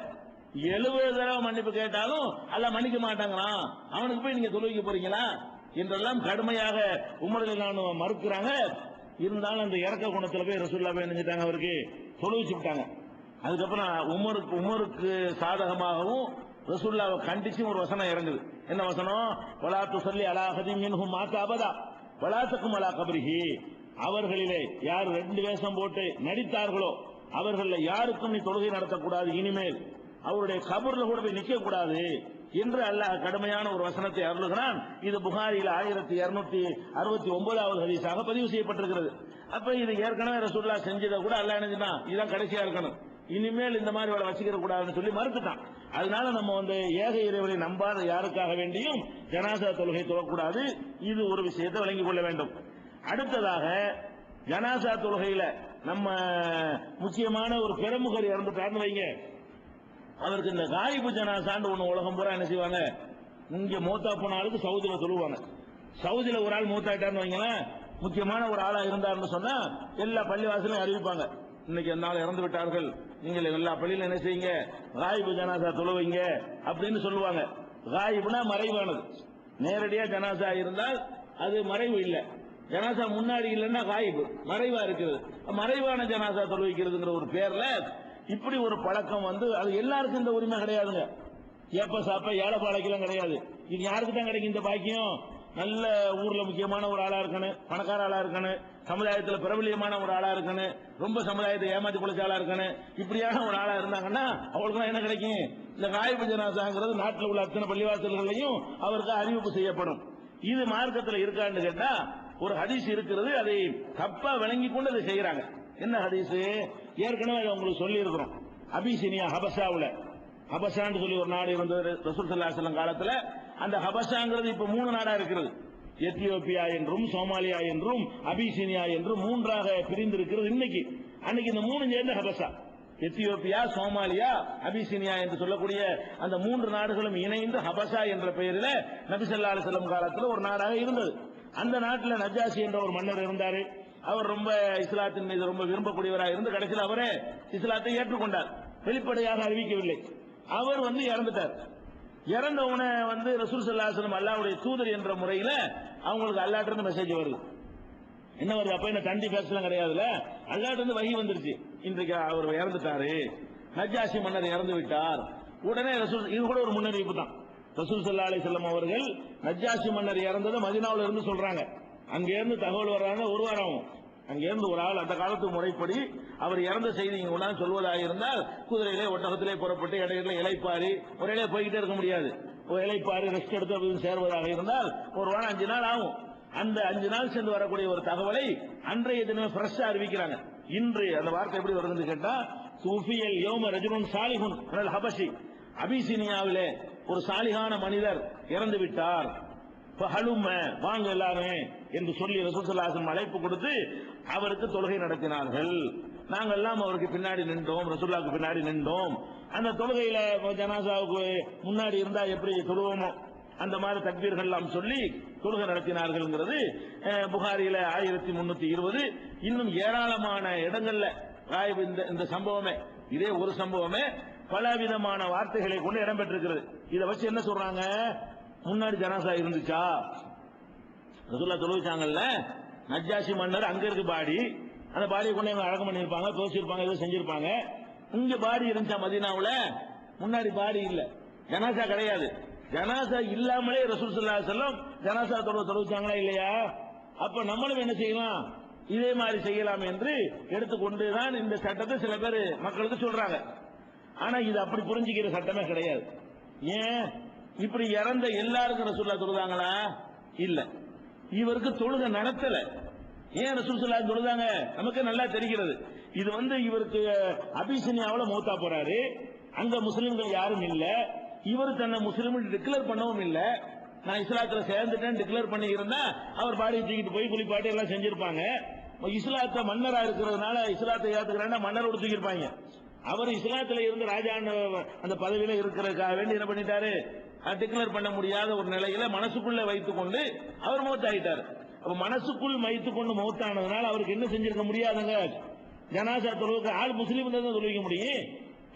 70 தடவை மன்னிப்பு கேட்டாலும் அல்லாஹ் மன்னிக்க மாட்டாங்களாம், அவனுக்கு போய் நீங்க தொழுவிக்க போறீங்களா என்றெல்லாம் கடுமையாக உமர் ரலியல்லாஹு அன்ஹு மறுக்கிறாங்க. இருந்தாலும் அந்த இறக்க குணத்துல போய் ரசூலுல்லாஹ் போய் நினைச்சிட்டாங்க, அவருக்கு தொழுவிச்சு விட்டாங்க. அதுக்கப்புறம் உமருக்கு சாதகமாகவும் ரசூலுல்லாஹ்வை கண்டிச்சு ஒரு வசனம் இறங்குது. என்ன வசனம்? வலா துஸல்லி அலா அஹதின் மின்ஹும் மாத அபதா வலா தகும் அலா கப்ரிஹி. அவர்களிலே யார் ரெண்டு வேஷம் போட்டு நடித்தார்களோ அவர்கள யாருக்கும் நீ தொழுகை நடத்தக்கூடாது, இனிமேல் அவருடைய கபர்ல கூட போய் நிக்க கூடாது என்று அல்லாஹ் கடுமையான ஒரு வசனத்தை அருளுகிறான். இது புகாரியில் 1269வது ஹதீஸாக பதிவு செய்யப்பட்டிருக்கிறது. அப்ப இது ஏற்கனவே ரசூலுல்லாஹ் செஞ்சதை கூட அல்லாஹ் என்ன சொன்னா, இதுதான் கடைசியா இருக்கணும், இனிமேல் இந்த மாதிரி வச்சுக்கிற கூடாதுன்னு சொல்லி மறுத்துட்டான். அதனால நம்ம ஏக இறைவனை நம்பாத யாருக்காக வேண்டியும் ஜனாசா தொழுகை தொழக்கூடாது. இது ஒரு விஷயத்தை விளங்கிக் கொள்ள வேண்டும். அடுத்ததாக ஜனாசா தொழுகையில நம்ம முக்கியமான ஒரு பெருமுகர் இறந்துட்டார்னு வைங்க, அவருக்கு இந்த காயிபு ஜனாசான்னு ஒண்ணு உலகம் பூரா என்ன செய்வாங்க, இங்க மூத்தா போன ஆளுக்கு சவுதியில சொல்லுவாங்க. சவுதியில ஒரு ஆள் மூத்தாயிட்டான்னு வைங்களேன், முக்கியமான ஒரு ஆளா இருந்தாருன்னு சொன்னா எல்லா பள்ளிவாசலும் அறிவிப்பாங்க, இன்னைக்கு என்னால் இறந்து விட்டார்கள், நீங்கள் எல்லா பள்ளியில என்ன செய்யுங்க, காயிபு ஜனாசா தொழுவீங்க அப்படின்னு சொல்லுவாங்க. காயிபுனா மறைவானது. நேரடியா ஜனாசா இருந்தால் அது மறைவு இல்ல, ஜனாசா முன்னாடி இல்லைன்னா காயிபு மறைவா இருக்குது. மறைவான ஜனாசா தொழுவிக்கிறதுங்கிற ஒரு பேர்ல இப்படி ஒரு பழக்கம் வந்து அது எல்லாருக்கும் இந்த உரிமை கிடையாதுங்க. ஏப்ப சாப்ப ஏழை பாலைக்கெல்லாம் கிடையாது. இது யாருக்கு தான் கிடைக்கும் இந்த பாக்கியம்? நல்ல ஊர்ல முக்கியமான ஒரு ஆளா இருக்கணும், பணக்கார ஆளா இருக்கணும், சமுதாயத்தில் பிரபலியமான ஒரு ஆளா இருக்கணும், ரொம்ப சமுதாயத்தை ஏமாத்தி குளிச்ச ஆளா இருக்கணும், இப்படியான ஒரு ஆளா இருந்தாங்கன்னா அவங்களுக்கு என்ன கிடைக்கும்? இந்த காயிபு ஜனாசாங்கிறது நாட்டில் உள்ள அத்தனை பள்ளிவாசல்களையும் அவருக்கு அறிவிப்பு செய்யப்படும். இது மார்க்கத்தில் இருக்கான்னு கேட்டா ஒரு ஹதீஸ் இருக்கிறது, அதை தப்பா விளங்கி கொண்டு அதை செய்யறாங்க. என்ன ஹதீஸ்? ஏற்கனவே அதை உங்களுக்கு சொல்லி இருக்கிறோம். அபிசினியா ஹபஷாவுல, ஹபஷான்னு சொல்லி ஒரு நாடு இருந்தது ரசூல் ஸல்லல்லாஹு அலைஹி வஸல்லம் காலத்துல. அந்த ஹபஷாங்கிறது இப்ப 3 நாடா இருக்கிறது. எத்தியோப்பியா என்றும் சோமாலியா என்றும் அபிசினியா என்றும் 3ஆக பிரிந்து இருக்கிறது இன்னைக்கு. அன்னைக்கு இந்த 3 சேர்ந்த ஹபஷா, எத்தியோப்பியா, சோமாலியா, அபிசினியா என்று சொல்லக்கூடிய அந்த 3 நாடுகளும் இணைந்து ஹபஷா என்ற பெயரில் நபி ஸல்லல்லாஹு அலைஹி வஸல்லம் காலத்தில் ஒரு நாடாக இருந்தது. அந்த நாட்டில் நஜாஷி என்ற ஒரு மன்னர் இருந்தாரு. அவர் ரொம்ப இஸ்லாத்தின் மீது ரொம்ப விரும்பக்கூடியவராக இருந்து கடைசியில் அவரே இஸ்லாத்தை ஏற்றுக்கொண்டார். வெளிப்படையாக அறிவிக்கவில்லை. அவர் வந்து இறந்துட்டார். இறந்தவனை வந்து ரசூல் ஸல்லல்லாஹு அலைஹி வஸல்லம் அல்லாஹ்வுடைய தூதர் என்ற முறையில் அவங்களுக்கு அல்லாஹ்ட்ட இருந்து மெசேஜ் வருது. என்ன வருது? அப்ப என்ன தண்டி பேசலாம் கிடையாதுல, அல்லாஹ்ட்ட இருந்து வஹி வந்துருச்சு. இன்றைக்கு அவர் இறந்துட்டாரு, நஜாஷி மன்னர் இறந்து விட்டார். உடனே ரசூல், இது கூட ஒரு முன்னறிவிப்பு தான். ரசூல் ஸல்லல்லாஹு அலைஹி வஸல்லம் அவர்கள் நஜாஷி மன்னர் இறந்ததை மதீனாவுல இருந்து சொல்றாங்க. அங்க இருந்து தகவல் வர்றாங்க, ஒரு வாரம் ஆகும். அங்க இருந்து ஒரு ஆள் அந்த காலத்து முறைப்படி அவர் இறந்த செய்தி இங்க சொல்வதாக இருந்தால் குதிரையிலே ஒட்டகத்திலே புறப்பட்டு இடையில இலைப்பாரி ஒரே போய்கிட்டே இருக்க முடியாது. ஒரு இலைப்பாரி ரெஸ்ட் எடுத்து சேர்வதாக இருந்தால் ஒரு வாரம் 5 நாள் ஆகும். அந்த 5 நாள் சென்று வரக்கூடிய ஒரு தகவலை அன்றைய தினம் ஃப்ரெஷ்ஷா அறிவிக்கிறாங்க. இன்று அந்த வார்த்தை எப்படி வருதுன்னு கேட்டா, சூஃபியல் யௌம ரஜுலுன் சாலிஹுன் மினல் ஹபஷி, அபிசினியாவிலே ஒரு சாலிகான மனிதர் இறந்து விட்டார், வாங்க எல்லாரும் என்று சொல்லி ரசூல் ஸல்லல்லாஹு அலைஹி வஸல்லம் அழைப்பு கொடுத்து அவருக்கு தொழுகை நடத்தினார்கள். நாங்கள் எல்லாம் அவருக்கு பின்னாடி நின்றோம், ரசூலுல்லாஹ்வுக்கு பின்னாடி நின்றோம். அந்த தொழுகையில ஜனாசாவுக்கு முன்னாடி இருந்தா எப்படி தொழுவோமோ அந்த மாதிரி தக்பீர்கள் எல்லாம் சொல்லி தொழுகை நடத்தினார்கள்ங்கிறது புகாரியில 1320. இன்னும் ஏராளமான இடங்கள்ல இந்த சம்பவமே, இதே ஒரு சம்பவமே பல விதமான வார்த்தைகளை கொண்டு இடம்பெற்றிருக்கிறது. இதை வச்சு என்ன சொல்றாங்க? முன்னாடி ஜனாசா இருந்துச்சா? ரசூலுல்லாஹ் தொழுவிச்சாங்கல்ல, நஜ்ஜாஷி மன்னர் அங்க இருக்கு பாடி, அந்த பாடியை கொண்டு அடக்கம் பண்ணிருப்பாங்க, தோசிருப்பாங்க, ஏதோ செஞ்சிருப்பாங்க. இங்க பாடி இருந்துச்சா மதீனாவுல? முன்னாடி பாடி இல்ல, ஜனாசா கிடையாது. ஜனாசா இல்லாமலே ரசூல் ஸல்லல்லாஹு அலைஹி வஸல்லம் ஜனாசா தொழுவிச்சாங்களா இல்லையா? அப்ப நம்மளும் என்ன செய்யலாம்? இதே மாதிரி செய்யலாம் என்று எடுத்துக்கொண்டுதான் இந்த சட்டத்தை சில பேர் மக்களுக்கு சொல்றாங்க. ஆனா இது அப்படி புரிஞ்சுக்கிற சட்டமே கிடையாது. ஏன்? இப்படி இறந்த எல்லாருக்கும் ரசூலுல்லாஹ் தொழுதாங்களா? இல்ல. இவருக்கு தொழுகை நடத்தல. ஏன் ரசூல் ஸல்லல்லாஹு தொழுதாங்க? நமக்கு நல்லா தெரிகிறது. இது இவருக்கு அபிசினியாவுல மௌத்தா போறாரு, அங்க முஸ்லிம்கள் யாரும் இல்ல, இவர் தன்னை முஸ்லிம் டிக்ளேர் பண்ணவும் இல்ல. நான் இஸ்லாத்துல சேர்ந்துட்டேன் டிக்ளேர் பண்ணி இருந்தா அவர் பாடியை தூக்கிட்டு போய் குளிப்பாட்டி எல்லாம் செஞ்சிருப்பாங்க. இஸ்லாத்த மன்னரா இருக்கிறதுனால இஸ்லாத்தை ஏத்துக்கிறேன்னா மன்னரோடு தூக்கிருப்பாங்க. அவர் இஸ்லாத்துல இருந்து ராஜா அந்த பதவியில இருக்கிறதுக்காக வேண்டி என்ன பண்ணிட்டாரு? டிக்ளேர் பண்ண முடியாத ஒரு நிலையில மனசுக்குள்ள வைத்துக் கொண்டு அவர் மௌத்தாயிட்டார். அப்ப மனசுக்குள் வைத்துக் கொண்டு மௌத்தானதுனால அவருக்கு என்ன செஞ்சிருக்க முடியாதுங்க? ஜனாசா தொழுவுக்கு ஆள் முஸ்லீம் தான் தொழுவிக்க முடியும்.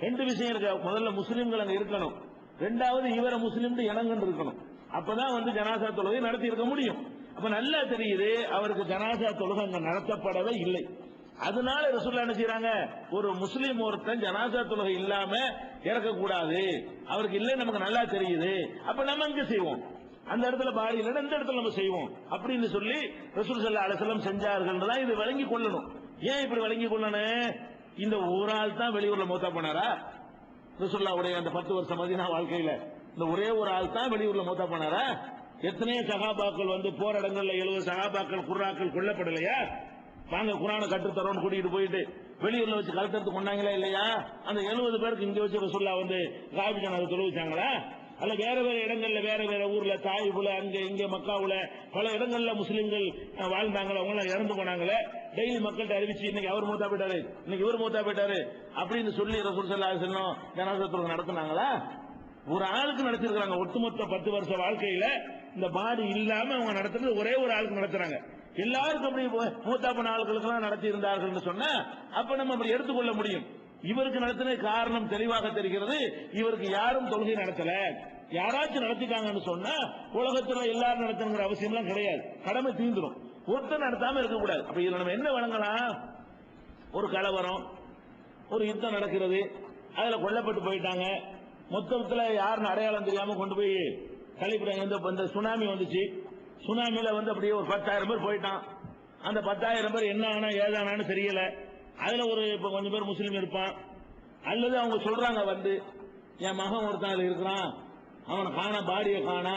2 விஷயம் இருக்கு. முதல்ல முஸ்லீம்கள் அங்க இருக்கணும், 2வது இவர முஸ்லீம் இனங்கண்டு இருக்கணும். அப்பதான் ஜனாசா தொழுகை நடத்தி இருக்க முடியும். அப்ப நல்லா தெரியுது அவருக்கு ஜனாசா தொழுகை அங்க நடத்தப்படவே இல்லை. அதனால ரசூலுல்லாஹ் என்ன செய்றாங்க? ஒரு முஸ்லீம் ஒருத்தன் ஜனாசா தொழுகை இல்லாம இறக்கக்கூடாது, அவருக்கு இல்லை நமக்கு நல்லா தெரியுது, அப்ப நம்ம இங்க செய்வோம், அந்த இடத்துல பாடி இல்ல இந்த இடத்துல நம்ம செய்வோம் அப்படின்னு சொல்லி ரசூல் ஸல்லல்லாஹு அலைஹி வஸல்லம் செஞ்சார்கள். இது விளங்கி கொள்ளணும். ஏன் இப்படி விளங்கி கொள்ளணும்? இந்த ஒரு ஆள் தான் வெளியூர்ல மௌத்தா போனாரா? ரசூலுல்லாஹ்வுடைய அந்த 10 வருஷம் மதீனா வாழ்க்கையில இந்த ஒரே ஒரு ஆள் தான் வெளியூர்ல மௌத்தா போனாரா? எத்தனையோ சஹாபாக்கள் போற இடங்கள்ல 70 சஹாபாக்கள் குர்ராக்கள் கொல்லப்படலையா? வாங்க குர்ஆனை கற்றுத்தரோன்னு கூட்டிட்டு போயிட்டு வெளியூர்ல வச்சு கலத்தெடுத்து கொண்டாங்களா இல்லையா? அந்த 70 பேருக்கு இங்க வச்சு ரசூலுல்லாஹ் காயிபு ஜனாஸா தொழுவிச்சாங்களா? அல்ல வேற வேற இடங்கள்ல வேற வேற ஊர்ல தாயிபுல அங்க இங்க மக்காவுல பல இடங்கள்ல முஸ்லிம்கள் வாழ்ந்தாங்களே, அவங்க எல்லாம் இறந்து போனாங்களே, டெய்லி மக்கள்கிட்ட அறிவிச்சு இன்னைக்கு அவர் மூத்தா போயிட்டாரு, இன்னைக்கு இவர் மூத்தா போயிட்டாரு அப்படின்னு சொல்லி ரசூல் ஸல்லல்லாஹு அலைஹி வஸல்லம் ஜனாஸா தொழுகை நடத்தினாங்களா? ஒரு ஆளுக்கு நடத்திருக்காங்க. ஒட்டுமொத்த 10 வருஷ வாழ்க்கையில இந்த பாடி இல்லாம அவங்க நடத்துறது ஒரே ஒரு ஆளுக்கு நடத்துறாங்க. எல்லாருக்கும் அப்படி மூத்தா போன ஆளுகளுக்கு எல்லாம் நடத்தி இருந்தார்கள் சொன்னா அப்ப நம்ம அப்படி எடுத்துக்கொள்ள முடியும். இவருக்கு நடத்தின காரணம் தெளிவாக தெரிகிறது. இவருக்கு யாரும் தொழுகை நடத்தல, யாராச்சும் நடத்திட்டாங்கன்னு சொன்னா உலகத்துல எல்லாரும் நடத்தணுங்கிற அவசியம் எல்லாம் கிடையாது, கடமை தீந்துடும். ஒருத்தர் நடத்தாம இருக்கக்கூடாது. அப்ப இதுல நம்ம என்ன வழங்கலாம்? ஒரு கலவரம், ஒரு யுத்தம் நடக்கிறது, அதுல கொல்லப்பட்டு போயிட்டாங்க, மொத்தத்துல யாருன்னு அடையாளம் தெரியாம கொண்டு போய் கழிப்பிடாங்க. இந்த சுனாமி வந்துச்சு, சுனாமியில அப்படியே ஒரு 10,000 பேர் போயிட்டான். அந்த 10,000 பேர் என்ன ஆனா ஏதானான்னு தெரியல. அதுல ஒரு கொஞ்சம் பேர் முஸ்லீம் இருப்பான், அல்லது அவங்க சொல்றாங்க என் மகன் ஒருத்தன் இருக்கிறான், அவனை காணா, பாடியை காணா.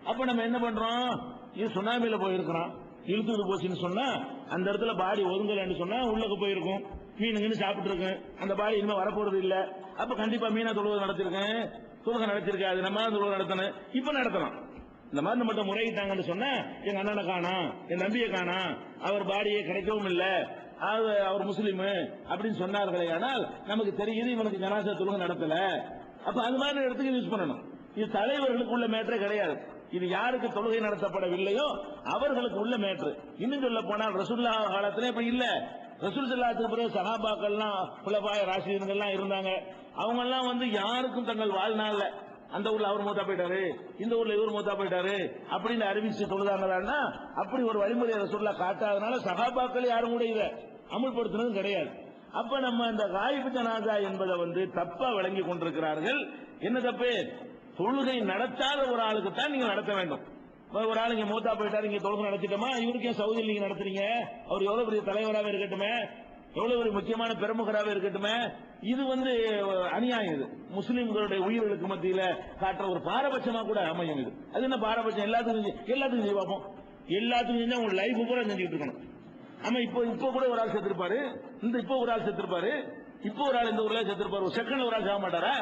அப்ப நம்ம என்ன பண்றோம்? இது சுனாமியில போயிருக்கிறான், இழுத்துட்டு போச்சுன்னு சொன்னா அந்த இடத்துல பாடி ஒதுங்கலன்னு சொன்னா உள்ளக்கு போயிருக்கும், மீனுங்கன்னு சாப்பிட்டு இருக்கு, அந்த பாடி இனிமே வரப்போறது இல்ல. அப்ப கண்டிப்பா மீனா தொழுகை நடத்திருக்கேன், தொழுகை நடத்திருக்கேன், அது நம்ம தொழுகை நடத்தணும், இப்ப நடத்தலாம். இந்த மாதிரி நம்ம முறையிட்டாங்கன்னு சொன்னா எங்க அண்ணனை காணா, என் நம்பியை காணா, அவர் பாடியை கிடைக்கவும் இல்ல, அவர் முஸ்லீம் அப்படின்னு சொன்னார்களே, ஆனால் நமக்கு தெரியுது இவனுக்கு ஜனாசா தொழுகை நடத்தல. அப்ப அது மாதிரி இடத்துக்கு யூஸ் பண்ணணும். இது தலைவர்களுக்கு உள்ள மேட்டரே கிடையாது. இது யாருக்கு தொழுகை நடத்தப்படவில்லையோ அவர்களுக்கு உள்ள மேட்ரு. இன்னும் சொல்ல போனால் ரசூலுல்லாஹ் காலத்துல இப்ப இல்ல. ரசூல் ஸல்லல்லாஹு பிறகு சஹாபாக்கள்லாம் குலஃபாய ராஷிதீன்கள்லாம் இருந்தாங்க. அவங்க எல்லாம் யாருக்கும் தங்கள் வாழ்நாள்ல அந்த ஊர்ல அவர் மூத்தா போயிட்டாரு, இந்த ஊர்ல இவர் மூத்தா போயிட்டாரு அப்படின்னு அறிவிச்சு சொல்லுதாங்கன்னா அப்படி ஒரு வழிமுறை ரசூலுல்லாஹ் காட்டாதனால சஹாபாக்கள் யாரும் கூட இதை அமுல்படுத்தினதும் கிடையாது. அப்ப நம்ம இந்த காயிபு ஜனாசா என்பதை தப்பா விளங்கி கொண்டிருக்கிறார்கள். என்ன தப்பு? தொழுகை நடத்தாத ஒரு ஆளுக்கு தான் நீங்க நடத்த வேண்டும். ஒரு ஆள் இங்க மூத்தா போயிட்டாரு, இங்க தொழுகை நடத்திட்டோமா, இவருக்கே சவுதியில் நீங்க நடத்துறீங்க, அவர் எவ்வளவு பெரிய தலைவராக இருக்கட்டுமே, எவ்வளவு ஒரு முக்கியமான பிரமுகராக இருக்கட்டுமே, இது அநியாயம். இது முஸ்லிம்களுடைய உயிர்களுக்கு மத்தியில காட்டுற ஒரு பாரபட்சமா கூட அமையும். இது அது என்ன பாரபட்சம்? எல்லாத்துக்கும் செய்ய பார்ப்போம், எல்லாத்துக்கும் செஞ்சா உங்க லைஃப் பூரா செஞ்சுட்டு இருக்கணும். ஆமா, இப்போ கூட ஒரு ஆள் செத்துருப்பாரு, இப்போ ஒரு ஆள் செத்துருப்பாரு, இப்போ ஒரு ஆள் இந்த ஊர்ல செத்துருப்பாரு, ஒரு செகண்ட்ல ஒரு ஆள் சாக மாட்டாரா?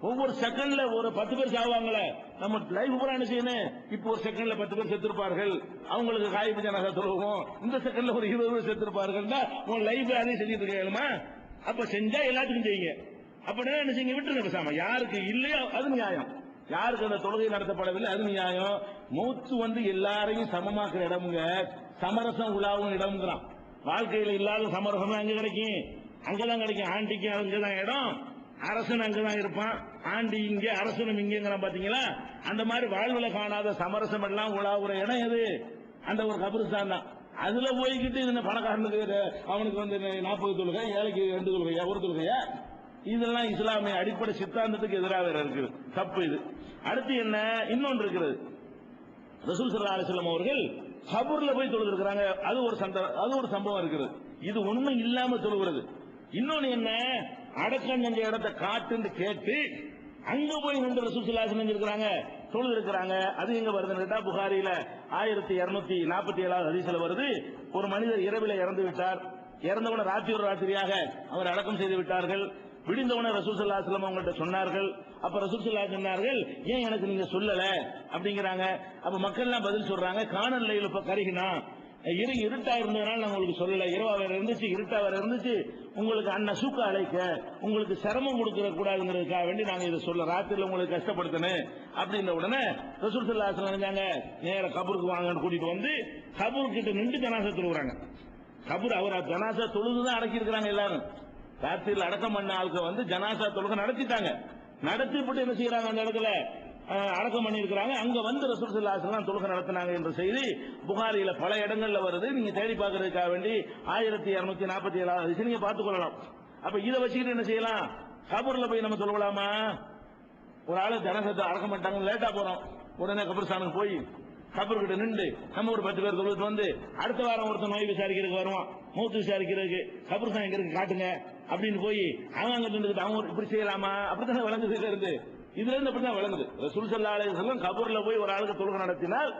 ஒவ்வொரு செகண்ட்ல ஒரு 10 பேர் சாவாங்களே, நம்ம லைஃப் பூரா என்ன செய்யணும்? இப்போ ஒரு செகண்ட்ல 10 பேர் செத்துருப்பார்கள், அவங்களுக்கு காயிபு ஜனாசா தொழுவோம். இந்த செகண்ட்ல ஒரு 20 பேர் செத்துருப்பார்கள், உங்க லைஃப் அதையும் செஞ்சுட்டு இருக்கணுமா? அப்ப செஞ்சா எல்லாத்துக்கும் செய்யுங்க. அப்படின்னா என்ன செய்யுங்க? விட்டுருங்க பேசாம. யாருக்கு இல்லையோ அது நியாயம், யாருக்கு அந்த தொழுகை நடத்தப்படவில்லை அது நியாயம். மூத்து எல்லாரையும் சமமாக்குற இடமுங்க, சமரசம் உலாவும் இடம்ங்கிறான். வாழ்க்கையில இல்லாத சமரசம் அங்க கிடைக்கும், அங்கதான் கிடைக்கும். ஆண்டிக்கு அங்கதான் இடம், அரசன் அங்கதான் இருப்பான், ஆண்டி இங்க அரசனும் இங்கிறான். பாத்தீங்களா? அந்த மாதிரி வாழ்வுல காணாத சமரசம் எல்லாம் உலாவுற இடம் எது? அந்த ஒரு கபிரிஸ்தான் தான். அதுல போய்கிட்டு இந்த பணக்காரனுக்கு அவனுக்கு 40 தொழுகை, ஏழைக்கு 2 தொழுகையா, ஒரு தொழுகையா? இதெல்லாம் இஸ்லாமிய அடிப்படை சித்தாந்தத்துக்கு எதிராக வேற இருக்குது, தப்பு இது. அடுத்து என்ன? இன்னொன்று இருக்கிறது. ரசூல் ஸல்லல்லாஹு அலைஹி வஸல்லம் அவர்கள் கபூர்ல போய் தொழுது இருக்கிறாங்க. அது ஒரு சம்பவம் இருக்கிறது. இது ஒண்ணும் இல்லாம தொழுகிறது. இன்னொன்னு என்ன? அடக்கம் செஞ்ச இடத்தை காட்டுன்னு கேட்டு அங்க போய் நின்று ரசூல் ஸல்லல்லாஹு அலைஹி வஸல்லம் செஞ்சிருக்காங்க, தொழுது இருக்கிறாங்க. அது எங்க வருதுன்னு கேட்டா புகாரில 1247 ஹதீஸ்ல வருது. ஒரு மனிதர் இரவில இறந்து விட்டார், இறந்தவன ராத்திரியாக அவர் அடக்கம் செய்து விட்டார்கள். விடிந்தவன ரசூல் ஸல்லல்லாஹு அலைஹி வஸல்லம் அவங்கள்ட்ட சொன்னார்கள். அப்ப ரசூல் ஸல்லல்லாஹு அலைஹி சொன்னார்கள், ஏன் எனக்கு நீங்க சொல்லல அப்படிங்கிறாங்க. அப்ப மக்கள் எல்லாம் பதில் சொல்றாங்க, காணல் லைல இப்ப கருகினா, இருட்டா இருந்ததுனால நான் உங்களுக்கு சொல்லல, இரவா வேற இருந்துச்சு, இருட்டா வேற இருந்துச்சு, உங்களுக்கு அன்னசூக்க அழைக்க, உங்களுக்கு சிரமம் கொடுக்க கூடாதுங்கிறதுக்காக வேண்டி நாங்க இதை சொல்ல, ராத்திரில உங்களுக்கு கஷ்டப்படுத்தணும் அப்படின்ற உடனே ரசூல் ஸல்லல்லாஹு அலைஹி வஸல்லம் நினைச்சாங்க, நேர கபருக்கு வாங்கன்னு கூட்டிட்டு வந்து கபூர் கிட்ட நின்று ஜனாசா தொழுகிறாங்க. கபூர் அவர் ஜனாசா தொழுதுதான் அடக்கி இருக்கிறாங்க. எல்லாரும் ராத்திரியில் அடக்கம் பண்ண ஆளுக்கு ஜனாசா தொழுகை நடத்திட்டாங்க. நடத்திவிட்டு என்ன செய்யறாங்க? அந்த இடத்துல அடக்கம் பண்ணி இருக்கிறாங்க. அங்க ரசூல் ஸல்லல்லாஹு அலைஹி வஸல்லம் தொழுகை நடத்தினாங்க என்ற செய்தி புகாரில பல இடங்கள்ல வருது. நீங்க தேடி பார்க்கறதுக்காக வேண்டி 1247 ஹதீஸ் நீங்க பார்த்துக் கொள்ளலாம். அப்ப இதை வச்சுக்கிட்டு என்ன செய்யலாம்? கபூர்ல போய் நம்ம சொல்லலாமா? ஒரு ஆளு ஜனாசா அடக்கம் பண்ணிட்டாங்க, லேட்டா போறோம், உடனே கபர்ஸ்தானுக்கு போய் கபர்கிட்ட நின்று நம்ம ஒரு 10 பேர் தொழுது அடுத்த வாரம் ஒருத்தர் நோய் விசாரிக்கிறதுக்கு வருவான், மூத்து விசாரிக்கிறதுக்கு, கபர்ஸ்தான் எங்க இருக்கு காட்டுங்க அப்படின்னு போய் அவங்க அங்க நின்றுட்டு அவங்க இப்படி செய்யலாமா? அப்படித்தானே விளங்குது. இதுல இருந்து அப்படிதான் விளங்குது. ரசூல் ஸல்லல்லாஹு அலைஹி வஸல்லம் கபூர்ல போய் ஒரு ஆளுக்கு தொழுகை நடத்தினால்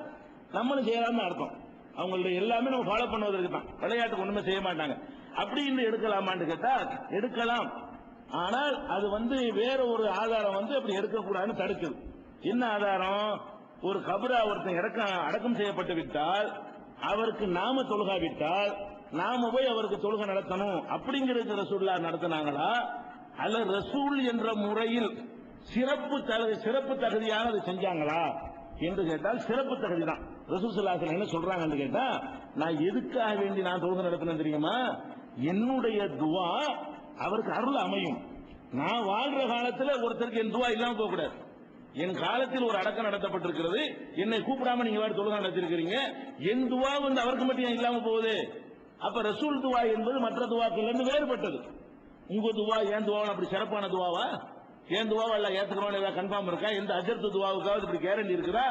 நம்மளும் செய்யலாம்னு அர்த்தம். அவங்களுடைய எல்லாமே நம்ம ஃபாலோ பண்ணுவதற்கு தான், விளையாட்டுக்கு ஒண்ணுமே செய்ய மாட்டாங்க. அப்படின்னு எடுக்கலாமான்னு கேட்டா எடுக்கலாம். ஆனால் அது வேற ஒரு ஆதாரம் அப்படி எடுக்கக்கூடாதுன்னு தடுக்குது. என்ன ஆதாரம்? ஒரு கபரா ஒருத்தன் அடக்கம் செய்யப்பட்டு விட்டால் அவருக்கு நாம தொழுகாவிட்டால் நாம போய் அவருக்கு தொழுகை நடத்தணும் அப்படிங்கிறது ரசூலுல்லாஹ் நடத்தினாங்களா, அல்ல ரசூல் என்ற முறையில் சிறப்பு தகுதியாக அதை செஞ்சாங்களா என்று கேட்டால் சிறப்பு தகுதி தான். ரசூல் ஸல்லல்லாஹு அலைஹி வஸல்லம் என்ன சொல்றாங்கன்னு கேட்டா, நான் எதுக்காக வேண்டி நான் தொழுகை நடத்தினேன் தெரியுமா? என்னுடைய துவா அவருக்கு அருள் அமையும். நான் வாழ்ற காலத்துல ஒருத்தருக்கு என் துவா இல்லாம போக கூடாது. என் காலத்தில் ஒரு அடக்கம் நடத்தப்பட்டிருக்கிறது, என்னை கூப்பிடாம நீங்க வேற தொழுகை நடத்திருக்கிறீங்க, என் துவா அவருக்கு மட்டும் ஏன் இல்லாம போகுது? அப்ப ரசூல் துவா என்பது மற்ற துவாக்கள் இருந்து வேறுபட்டது. உங்க துவா ஏன் துவா அப்படி சிறப்பான துவாவா? ஏன் துவாவா எல்லாம் ஏத்துக்கிறோம் ஏதாவது கன்ஃபார்ம் இருக்கா? எந்த அஜர்த்து துவாவுக்காவது இப்படி கேரண்டி இருக்குதா?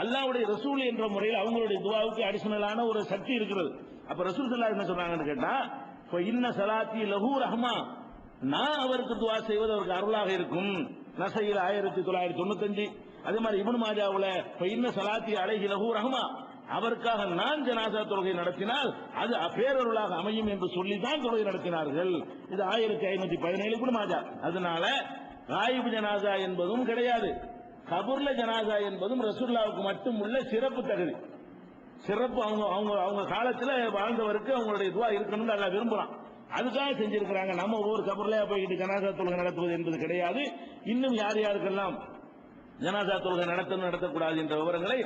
அல்லாஹ்வுடைய ரசூல் என்ற முறையில் அவங்களுடைய துவாவுக்கு அடிஷனலான ஒரு சக்தி இருக்கிறது. அப்ப ரசூல் ஸல்லல்லாஹு அலைஹி வஸல்லம் என்ன சொல்றாங்கன்னு கேட்டா, இன்ன ஸலாத்தி லஹு ரஹ்மா, நான் அவருக்கு துவா செய்வது அவருக்கு அருளாக இருக்கும். நசையில் 1995. அதே மாதிரி இப்னு மாஜாவுல இன்ன ஸலாத்தி அலைஹி லஹு ரஹ்மா, அவருக்காக நான் ஜனாசா தொழுகை நடத்தினால் அது பேரருளாக அமையும் என்று சொல்லிதான் தொழுகை நடத்தினார்கள். இது 1517 இப்னு மாஜா. அதனால காயிப் ஜனாசா என்பதும் கிடையாது, கபூர்ல ஜனாசா என்பதும் ரசூலுல்லாஹ்வுக்கு மட்டும் உள்ள சிறப்பு தகுதி. சிறப்பு அவங்க காலத்துல வாழ்ந்தவருக்கு அவங்களுடைய துவா இருக்கணும்னு அல்லாஹ் விரும்புறான். அதுக்காக செஞ்சிருக்கிறாங்க. நம்ம ஒவ்வொரு கபர்லயா போயிட்டு ஜனாசா தொழுகை நடத்துவது என்பது கிடையாது. இன்னும் யார் யாருக்கெல்லாம் ஜனாசா தொழுகை நடத்தக்கூடாது என்ற விவரங்களை